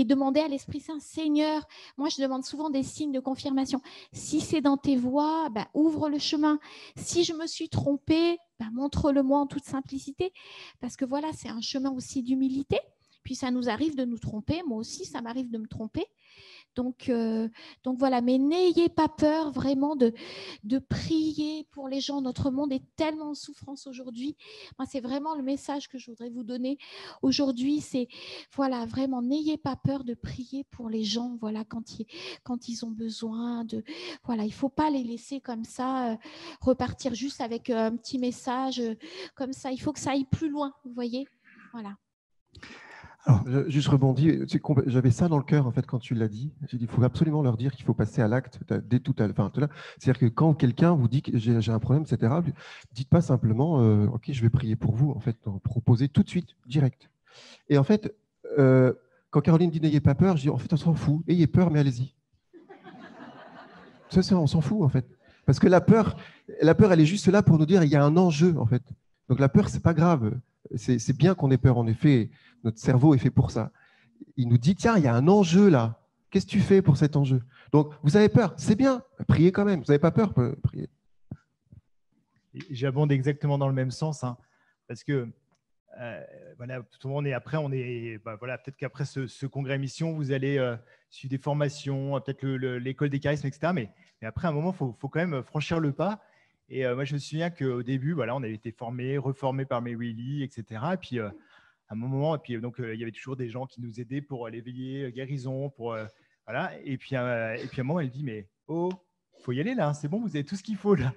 demander à l'Esprit Saint, Seigneur, moi, je demande souvent des signes de confirmation. Si c'est dans tes voies, ouvre le chemin. Si je me suis trompée, montre-le-moi en toute simplicité. Parce que voilà, c'est un chemin aussi d'humilité. Puis, ça nous arrive de nous tromper. Moi aussi, ça m'arrive de me tromper. Donc voilà, mais n'ayez pas peur vraiment de prier pour les gens. Notre monde est tellement en souffrance aujourd'hui. Moi, c'est vraiment le message que je voudrais vous donner aujourd'hui. C'est, voilà, vraiment, n'ayez pas peur de prier pour les gens, voilà, quand ils ont besoin de... Voilà, il ne faut pas les laisser comme ça, repartir juste avec un petit message comme ça. Il faut que ça aille plus loin, vous voyez ? Voilà. Juste rebondis, j'avais ça dans le cœur en fait quand tu l'as dit. J'ai dit, il faut absolument leur dire qu'il faut passer à l'acte dès tout à l'heure. C'est-à-dire que quand quelqu'un vous dit que j'ai un problème, etc., dites pas simplement, ok, je vais prier pour vous. En fait, proposez tout de suite, direct. Et en fait, quand Caroline dit n'ayez pas peur, je dis en fait, on s'en fout. Ayez peur, mais allez-y. Ça, on s'en fout en fait, parce que la peur, elle est juste là pour nous dire il y a un enjeu en fait. Donc la peur, c'est pas grave. C'est bien qu'on ait peur, en effet. Notre cerveau est fait pour ça. Il nous dit, tiens, il y a un enjeu là. Qu'est-ce que tu fais pour cet enjeu? Donc, vous avez peur, c'est bien. Priez quand même. Vous n'avez pas peur, priez. J'abonde exactement dans le même sens, hein, parce que voilà, tout le monde est après, voilà, peut-être qu'après ce congrès mission, vous allez suivre des formations, peut-être l'école des charismes, etc. Mais après, à un moment, faut quand même franchir le pas. Et moi, je me souviens qu'au début, voilà, on avait été formés, reformés par Mary Lee, etc. Et puis, à un moment, et puis donc, il y avait toujours des gens qui nous aidaient pour l'éveiller, guérison, pour voilà. Et puis, à un moment, elle dit, mais oh, faut y aller là, hein, c'est bon, vous avez tout ce qu'il faut là.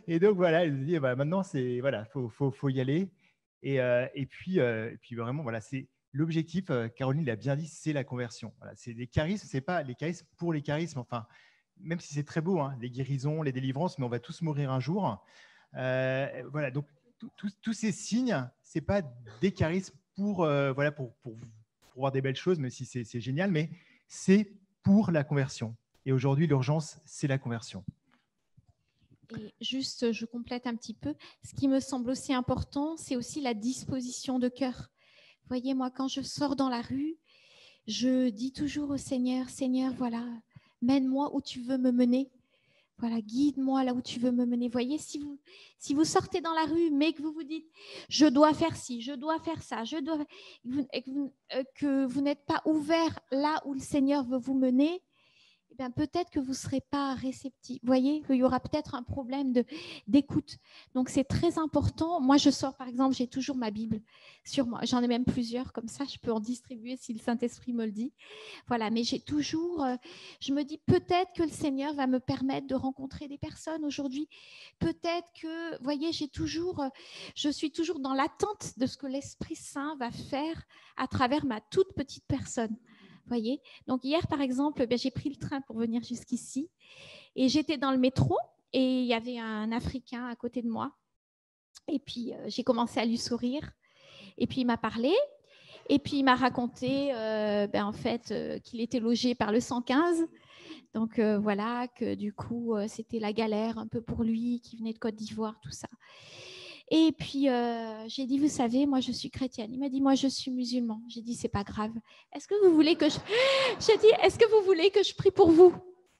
Et donc voilà, elle dit, bah, maintenant, c'est voilà, faut y aller. Et puis vraiment, voilà, c'est l'objectif. Caroline l'a bien dit, c'est la conversion. Voilà, c'est les charismes, c'est pas les charismes pour les charismes. Enfin, même si c'est très beau, hein, les guérisons, les délivrances, mais on va tous mourir un jour. Voilà, donc tous ces signes, c'est pas des charismes pour voilà pour voir des belles choses, même si c'est génial, mais c'est pour la conversion. Et aujourd'hui, l'urgence, c'est la conversion. Et juste, je complète un petit peu. Ce qui me semble aussi important, c'est aussi la disposition de cœur. Vous voyez, moi, quand je sors dans la rue, je dis toujours au Seigneur, Seigneur, voilà, mène-moi où tu veux me mener. Voilà, guide-moi là où tu veux me mener. Voyez, si vous sortez dans la rue, mais que vous vous dites, je dois faire ci, je dois faire ça, que vous n'êtes pas ouvert là où le Seigneur veut vous mener, eh bien, peut-être que vous ne serez pas réceptif. Vous voyez, il y aura peut-être un problème d'écoute. Donc, c'est très important. Moi, je sors, par exemple, j'ai toujours ma Bible sur moi. J'en ai même plusieurs, comme ça, je peux en distribuer si le Saint-Esprit me le dit. Voilà, mais j'ai toujours, je me dis, peut-être que le Seigneur va me permettre de rencontrer des personnes aujourd'hui. Peut-être que, vous voyez, je suis toujours dans l'attente de ce que l'Esprit Saint va faire à travers ma toute petite personne. Voyez, donc hier, par exemple, j'ai pris le train pour venir jusqu'ici et j'étais dans le métro et il y avait un Africain à côté de moi. Et puis, j'ai commencé à lui sourire. Et puis, il m'a parlé. Et puis, il m'a raconté en fait, qu'il était logé par le 115. Donc, voilà, que du coup, c'était la galère un peu pour lui, qui venait de Côte d'Ivoire, tout ça. Et puis, j'ai dit, vous savez, moi, je suis chrétienne. Il m'a dit, moi, je suis musulman. J'ai dit, c'est pas grave. Est-ce que vous voulez que J'ai dit, est-ce que vous voulez que je prie pour vous?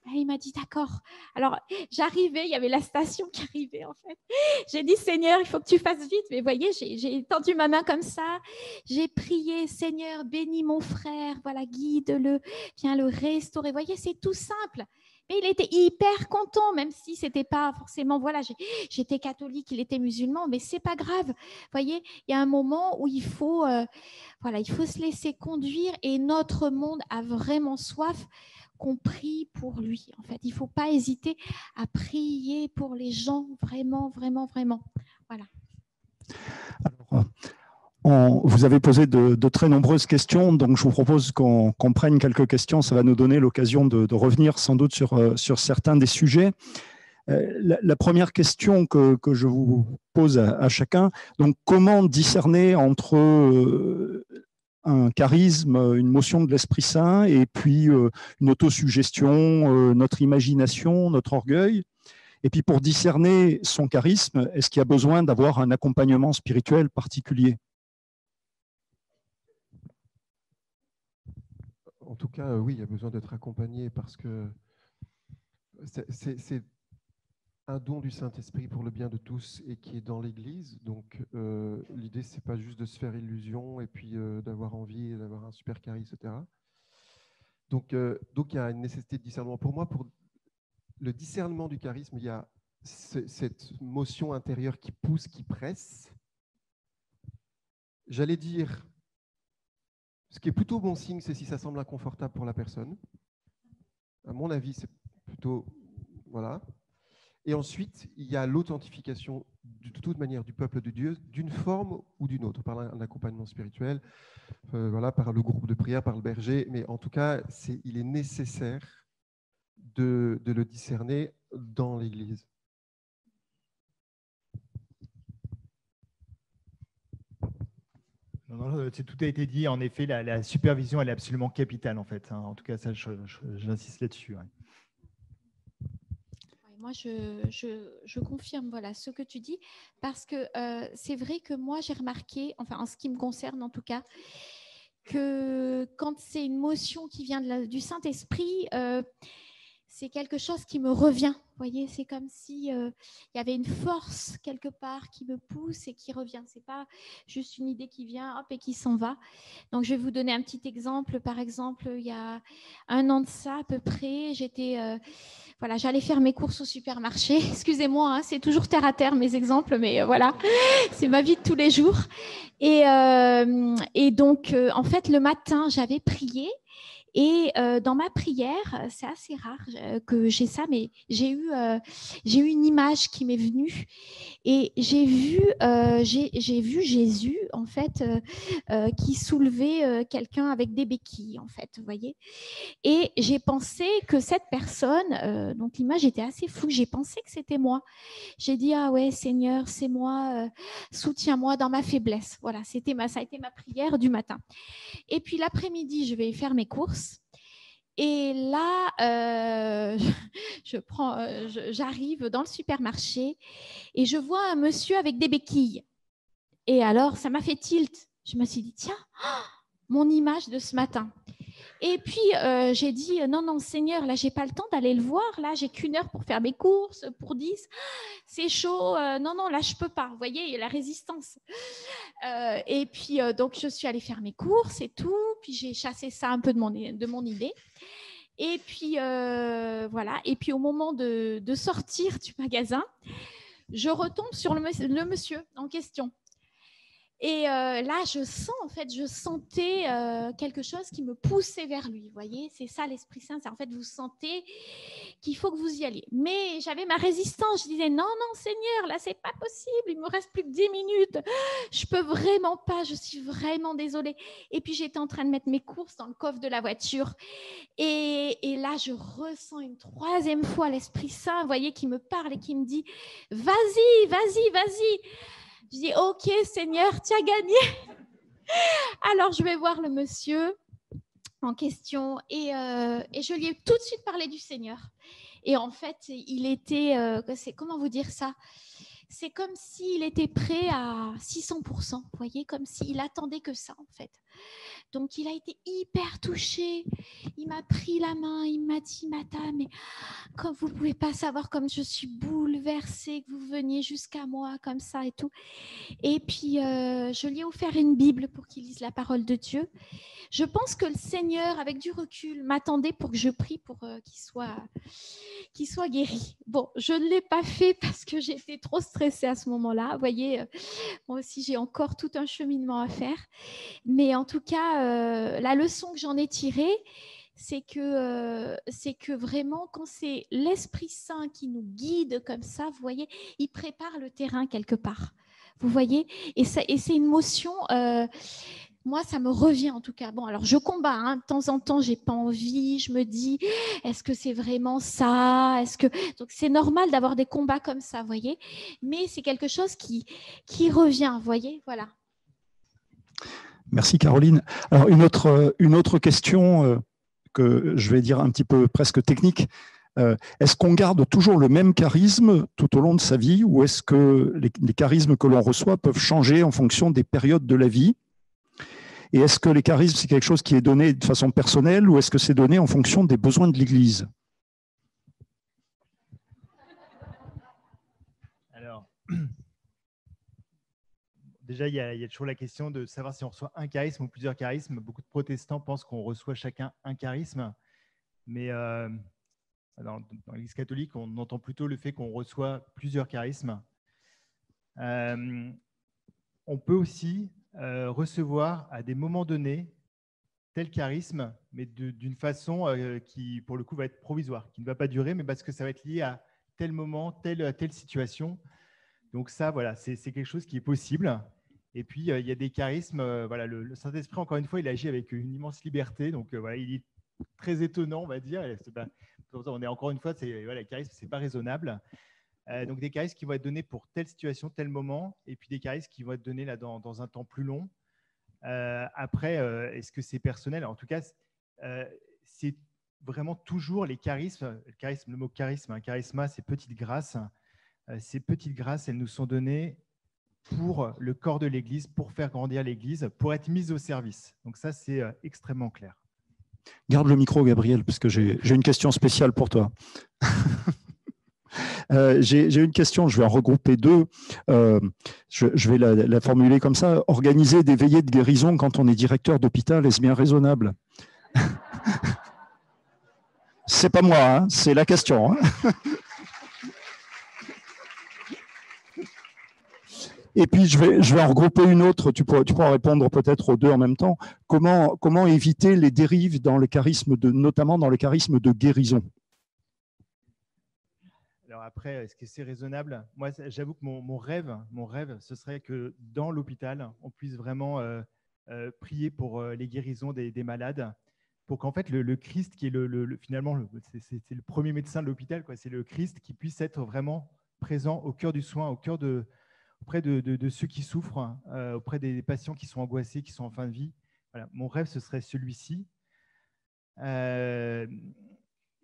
Et il m'a dit, d'accord. Alors, j'arrivais, il y avait la station qui arrivait, en fait. J'ai dit, Seigneur, il faut que tu fasses vite. Mais vous voyez, j'ai tendu ma main comme ça. J'ai prié, Seigneur, bénis mon frère. Voilà, guide-le, viens le restaurer. Vous voyez, c'est tout simple. Mais il était hyper content, même si c'était pas forcément, voilà, j'étais catholique, il était musulman, mais c'est pas grave. Vous voyez, il y a un moment où il faut, voilà, il faut se laisser conduire et notre monde a vraiment soif qu'on prie pour lui. En fait, il ne faut pas hésiter à prier pour les gens, vraiment, vraiment, vraiment. Voilà. Alors, vous avez posé de très nombreuses questions, donc je vous propose qu'on prenne quelques questions. Ça va nous donner l'occasion de revenir sans doute sur certains des sujets. La première question que je vous pose à chacun, donc comment discerner entre un charisme, une motion de l'Esprit Saint et puis une autosuggestion, notre imagination, notre orgueil? Et puis pour discerner son charisme, est-ce qu'il y a besoin d'avoir un accompagnement spirituel particulier? En tout cas, oui, il y a besoin d'être accompagné parce que c'est un don du Saint-Esprit pour le bien de tous et qui est dans l'Église. Donc, l'idée, ce n'est pas juste de se faire illusion et puis d'avoir envie, d'avoir un super charisme, etc. Donc, il y a une nécessité de discernement. Pour moi, pour le discernement du charisme, il y a cette motion intérieure qui pousse, qui presse. J'allais dire, ce qui est plutôt bon signe, c'est si ça semble inconfortable pour la personne. À mon avis, c'est plutôt... Voilà. Et ensuite, il y a l'authentification de toute manière du peuple de Dieu, d'une forme ou d'une autre, par un accompagnement spirituel, voilà, par le groupe de prière, par le berger. Mais en tout cas, il est nécessaire de le discerner dans l'Église. Non, tout a été dit. En effet, la supervision, elle est absolument capitale, en fait. En tout cas, ça, j'insiste là-dessus. Ouais. Moi, je confirme voilà, ce que tu dis, parce que c'est vrai que moi, j'ai remarqué, enfin, en ce qui me concerne en tout cas, que quand c'est une motion qui vient du Saint-Esprit, c'est quelque chose qui me revient. Vous voyez, c'est comme si il y avait une force quelque part qui me pousse et qui revient. C'est pas juste une idée qui vient, hop, et qui s'en va. Donc, je vais vous donner un petit exemple. Par exemple, il y a 1 an de ça à peu près, voilà, j'allais faire mes courses au supermarché. Excusez-moi, hein, c'est toujours terre à terre mes exemples, mais voilà, c'est ma vie de tous les jours. Et donc, en fait, le matin, j'avais prié. Et dans ma prière, c'est assez rare que j'ai ça, mais j'ai eu une image qui m'est venue et j'ai vu Jésus en fait qui soulevait quelqu'un avec des béquilles en fait, vous voyez. Et j'ai pensé que cette personne, donc l'image était assez floue, j'ai pensé que c'était moi. J'ai dit ah ouais Seigneur, c'est moi, soutiens-moi dans ma faiblesse. Voilà, ça a été ma prière du matin. Et puis l'après-midi, je vais faire mes courses. Et là, j'arrive dans le supermarché et je vois un monsieur avec des béquilles. Et alors, ça m'a fait tilt. Je me suis dit, tiens, mon image de ce matin. Et puis, j'ai dit, non, Seigneur, là, j'ai pas le temps d'aller le voir. Là, j'ai qu'1 heure pour faire mes courses, pour 10. C'est chaud. Non, là, je peux pas. Vous voyez, il y a la résistance. Et puis, donc, je suis allée faire mes courses et tout. Puis, j'ai chassé ça un peu de mon idée. Et puis, voilà. Et puis, au moment de sortir du magasin, je retombe sur le monsieur en question. Et là, je sentais quelque chose qui me poussait vers lui. Vous voyez, c'est ça l'Esprit Saint. C'est en fait, vous sentez qu'il faut que vous y alliez. Mais j'avais ma résistance. Je disais, non, Seigneur, là, c'est pas possible. Il me reste plus que 10 minutes. Je peux vraiment pas. Je suis vraiment désolée. Et puis, j'étais en train de mettre mes courses dans le coffre de la voiture. Et là, je ressens une 3e fois l'Esprit Saint, vous voyez, qui me parle et qui me dit, vas-y. Je dis, ok, Seigneur, tu as gagné. Alors, je vais voir le monsieur en question et je lui ai tout de suite parlé du Seigneur. Et en fait, il était, comment vous dire ça ? C'est comme s'il était prêt à 600%, vous voyez, comme s'il attendait que ça, en fait. Donc, il a été hyper touché. Il m'a pris la main, il m'a dit, madame, mais comme vous ne pouvez pas savoir comme je suis bouleversée que vous veniez jusqu'à moi comme ça et tout. Et puis, je lui ai offert une Bible pour qu'il lise la parole de Dieu. Je pense que le Seigneur, avec du recul, m'attendait pour que je prie pour qu'il soit guéri. Bon, je ne l'ai pas fait parce que j'étais trop stressée à ce moment-là. Vous voyez, moi aussi, j'ai encore tout un cheminement à faire. Mais en tout cas, la leçon que j'en ai tirée, c'est que vraiment, quand c'est l'Esprit Saint qui nous guide comme ça, vous voyez, il prépare le terrain quelque part. Vous voyez, et c'est une motion... moi, ça me revient en tout cas. Bon, alors je combats. Hein. De temps en temps, j'ai pas envie. Je me dis, est-ce que c'est vraiment ça ? Donc c'est normal d'avoir des combats comme ça, vous voyez. Mais c'est quelque chose qui revient, vous voyez. Voilà. Merci Caroline. Alors une autre question que je vais dire un petit peu presque technique. Est-ce qu'on garde toujours le même charisme tout au long de sa vie ou est-ce que les charismes que l'on reçoit peuvent changer en fonction des périodes de la vie ? Et est-ce que les charismes, c'est quelque chose qui est donné de façon personnelle ou est-ce que c'est donné en fonction des besoins de l'Église ? Alors, déjà, il y a toujours la question de savoir si on reçoit un charisme ou plusieurs charismes. Beaucoup de protestants pensent qu'on reçoit chacun un charisme, mais dans l'Église catholique, on entend plutôt le fait qu'on reçoit plusieurs charismes. On peut aussi recevoir à des moments donnés tel charisme, mais d'une façon qui, pour le coup, va être provisoire, qui ne va pas durer, mais parce que ça va être lié à tel moment, telle situation. Donc ça, voilà, c'est quelque chose qui est possible. Et puis, il y a des charismes. Voilà, le Saint-Esprit, encore une fois, il agit avec une immense liberté. Donc, voilà, il est très étonnant, on va dire. On est encore une fois, voilà, les charismes, ce n'est pas raisonnable. Donc, des charismes qui vont être donnés pour telle situation, tel moment. Et puis, des charismes qui vont être donnés là, dans un temps plus long. Après, est-ce que c'est personnel? En tout cas, c'est vraiment toujours les charismes. Le mot charisme, charisma, c'est petite grâce. Ces petites grâces, elles nous sont données pour le corps de l'Église, pour faire grandir l'Église, pour être mises au service. Donc ça, c'est extrêmement clair. Garde le micro, Gabriel, parce que j'ai une question spéciale pour toi. J'ai une question, je vais en regrouper deux. Je vais la formuler comme ça. Organiser des veillées de guérison quand on est directeur d'hôpital, est-ce bien raisonnable? C'est pas moi, hein, c'est la question. Hein. Et puis, je vais en regrouper une autre. Tu pourras répondre peut-être aux deux en même temps. Comment éviter les dérives dans le charisme notamment dans le charisme de guérison? Alors après, est-ce que c'est raisonnable? Moi, j'avoue que mon rêve, ce serait que dans l'hôpital, on puisse vraiment prier pour les guérisons des malades, pour qu'en fait le Christ, qui est finalement c'est le premier médecin de l'hôpital, c'est le Christ qui puisse être vraiment présent au cœur du soin, auprès de ceux qui souffrent, auprès des patients qui sont angoissés, qui sont en fin de vie. Voilà. Mon rêve, ce serait celui-ci.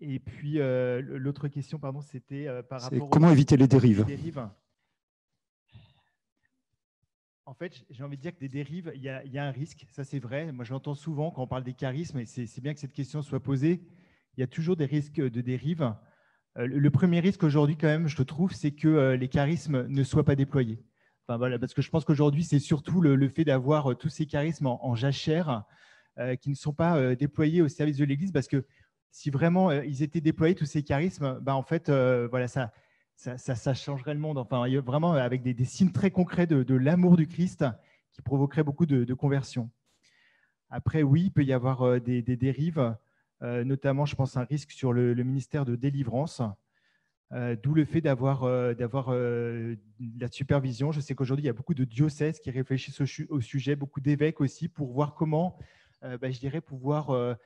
Et puis, l'autre question, pardon, c'était par rapport comment éviter les dérives. En fait, j'ai envie de dire que des dérives, il y a un risque, ça c'est vrai. Moi, je l'entends souvent quand on parle des charismes, et c'est bien que cette question soit posée. Il y a toujours des risques de dérives. Le premier risque aujourd'hui, quand même, je trouve, c'est que les charismes ne soient pas déployés. Enfin, voilà, parce que je pense qu'aujourd'hui, c'est surtout le fait d'avoir tous ces charismes en jachère qui ne sont pas déployés au service de l'Église, parce que si vraiment ils étaient déployés, tous ces charismes, en fait, voilà, ça changerait le monde. Enfin, vraiment avec des signes très concrets de l'amour du Christ qui provoqueraient beaucoup de conversions. Après, oui, il peut y avoir des dérives, notamment, je pense, un risque sur le ministère de délivrance. D'où le fait d'avoir la supervision. Je sais qu'aujourd'hui, il y a beaucoup de diocèses qui réfléchissent au sujet, beaucoup d'évêques aussi, pour voir comment, je dirais, pouvoir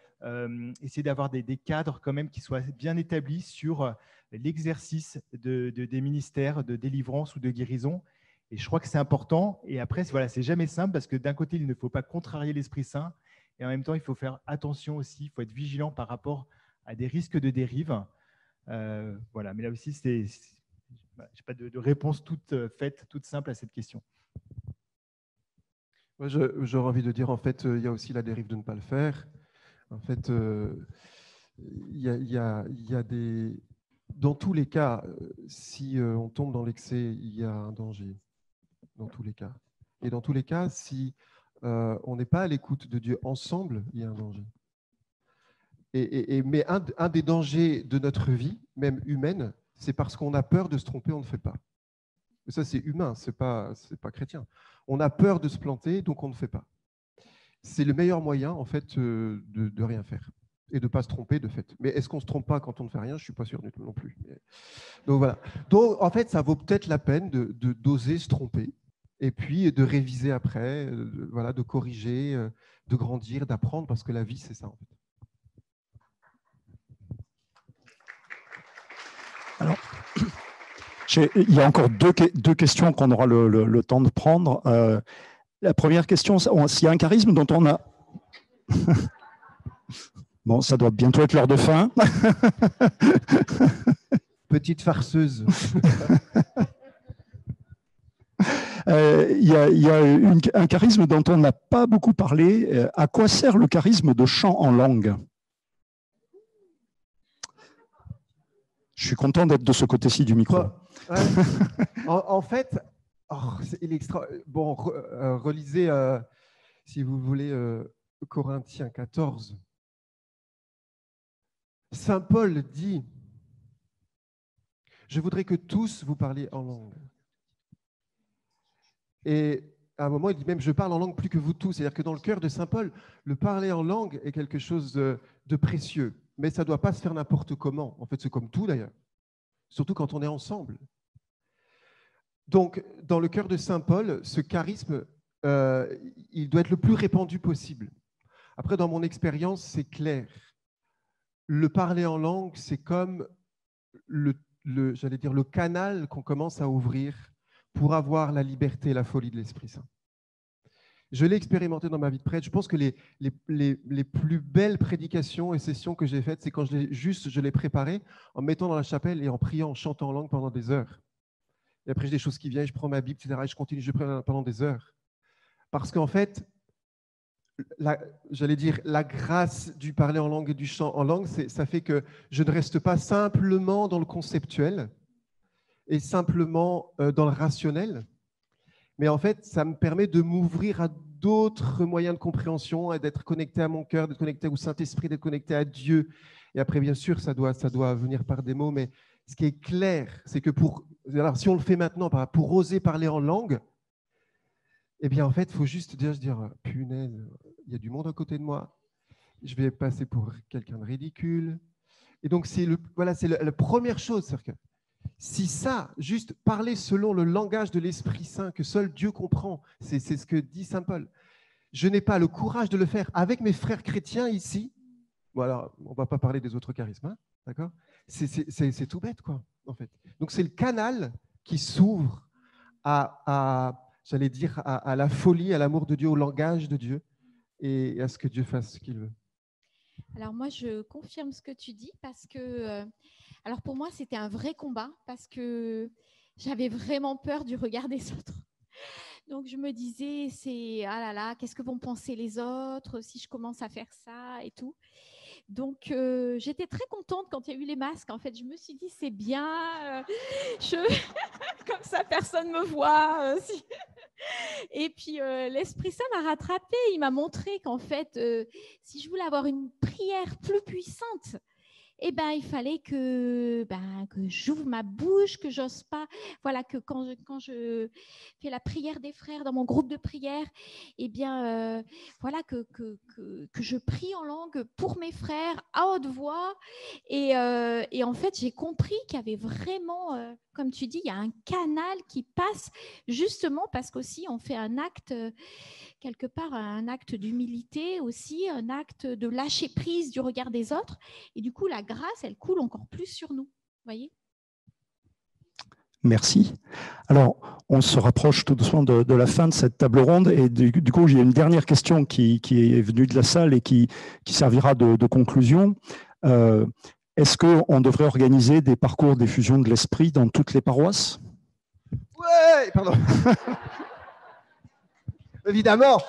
essayer d'avoir des cadres quand même qui soient bien établis sur l'exercice des ministères de délivrance ou de guérison. Et je crois que c'est important. Et après, voilà, c'est jamais simple parce que d'un côté, il ne faut pas contrarier l'Esprit Saint et en même temps, il faut faire attention aussi, il faut être vigilant par rapport à des risques de dérive. Voilà, mais là aussi, je n'ai pas de réponse toute faite, toute simple à cette question. Moi, j'aurais envie de dire, en fait, il y a aussi la dérive de ne pas le faire. En fait, il y a des... Dans tous les cas, si on tombe dans l'excès, il y a un danger. Dans tous les cas. Et dans tous les cas, si on n'est pas à l'écoute de Dieu ensemble, il y a un danger. Mais un des dangers de notre vie, même humaine, c'est parce qu'on a peur de se tromper, on ne fait pas. Et ça, c'est humain, c'est pas chrétien. On a peur de se planter, donc on ne fait pas. C'est le meilleur moyen, en fait, de rien faire et de ne pas se tromper, de fait. Mais est-ce qu'on ne se trompe pas quand on ne fait rien? Je ne suis pas sûr du tout non plus. Donc, voilà. Donc, en fait, ça vaut peut-être la peine d'oser se tromper et puis de réviser après, voilà, de corriger, de grandir, d'apprendre, parce que la vie, c'est ça, en fait. Alors, il y a encore deux questions qu'on aura le temps de prendre. La première question, s'il y a un charisme dont on a... Bon, ça doit bientôt être l'heure de fin. Petite farceuse. Il y a un charisme dont on n'a pas beaucoup parlé. À quoi sert le charisme de chant en langue? Je suis content d'être de ce côté-ci du micro. En fait, bon, relisez, si vous voulez, Corinthiens 14. Saint Paul dit, « Je voudrais que tous vous parliez en langue. » Et à un moment, il dit même, « Je parle en langue plus que vous tous. » C'est-à-dire que dans le cœur de Saint Paul, le parler en langue est quelque chose de précieux. Mais ça ne doit pas se faire n'importe comment. En fait, c'est comme tout d'ailleurs. surtout quand on est ensemble. Donc, dans le cœur de Saint Paul, ce charisme, il doit être le plus répandu possible. Après, dans mon expérience, c'est clair. Le parler en langue, c'est comme j'allais dire, le canal qu'on commence à ouvrir pour avoir la liberté et la folie de l'Esprit Saint. Je l'ai expérimenté dans ma vie de prêtre. Je pense que les plus belles prédications et sessions que j'ai faites, c'est quand je l'ai préparé en me mettant dans la chapelle et en priant, en chantant en langue pendant des heures. Et après, j'ai des choses qui viennent, je prends ma Bible, etc. Et je continue, je prie pendant des heures. Parce qu'en fait, j'allais dire, la grâce du parler en langue et du chant en langue, ça fait que je ne reste pas simplement dans le conceptuel et simplement dans le rationnel, mais en fait, ça me permet de m'ouvrir à d'autres moyens de compréhension et d'être connecté à mon cœur, d'être connecté au Saint-Esprit, d'être connecté à Dieu. Et après, bien sûr, ça doit venir par des mots, mais ce qui est clair, c'est que alors, si on le fait maintenant, pour oser parler en langue, eh bien, en fait, il faut juste se dire, punaise, il y a du monde à côté de moi, je vais passer pour quelqu'un de ridicule. Et donc, c'est la première chose. C'est-à-dire que si ça, juste parler selon le langage de l'Esprit Saint que seul Dieu comprend, c'est ce que dit Saint Paul. Je n'ai pas le courage de le faire avec mes frères chrétiens ici. Bon, alors, on ne va pas parler des autres charismes, hein, d'accord ? C'est tout bête, quoi, en fait. Donc, c'est le canal qui s'ouvre j'allais dire, à la folie, à l'amour de Dieu, au langage de Dieu et à ce que Dieu fasse ce qu'il veut. Alors moi, je confirme ce que tu dis parce que, alors pour moi, c'était un vrai combat parce que j'avais vraiment peur du regard des autres. Donc je me disais, ah là là, qu'est-ce que vont penser les autres si je commence à faire ça et tout. Donc j'étais très contente quand il y a eu les masques. En fait, je me suis dit, c'est bien, comme ça, personne ne me voit. Et puis, l'Esprit Saint m'a rattrapée. Il m'a montré qu'en fait, si je voulais avoir une prière plus puissante, eh ben, il fallait que j'ouvre ma bouche, que j'ose pas. Voilà, que quand je fais la prière des frères dans mon groupe de prière, eh bien, voilà, que je prie en langue pour mes frères à haute voix. Et en fait, j'ai compris qu'il y avait vraiment, comme tu dis, il y a un canal qui passe justement parce qu'aussi on fait un acte, quelque part, un acte d'humilité aussi, un acte de lâcher prise du regard des autres. Et du coup, la grâce, elle coule encore plus sur nous. Voyez ? Merci. Alors, on se rapproche tout doucement de la fin de cette table ronde et du coup, j'ai une dernière question qui est venue de la salle et qui servira de conclusion. Est-ce qu'on devrait organiser des parcours d'effusion de l'esprit dans toutes les paroisses ? Ouais, pardon. Évidemment.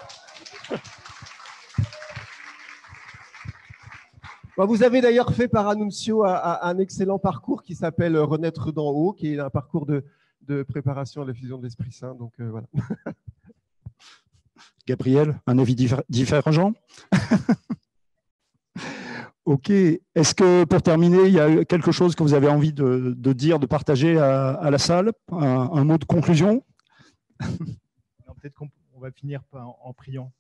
Vous avez d'ailleurs fait par Annuncio un excellent parcours qui s'appelle Renaître d'en haut, qui est un parcours de préparation à l'effusion de l'Esprit Saint. Donc voilà. Gabriel, un avis divergent ? Ok. Est-ce que pour terminer, il y a quelque chose que vous avez envie de dire, de partager à la salle ? Un mot de conclusion ? Peut-être qu'on va finir en priant.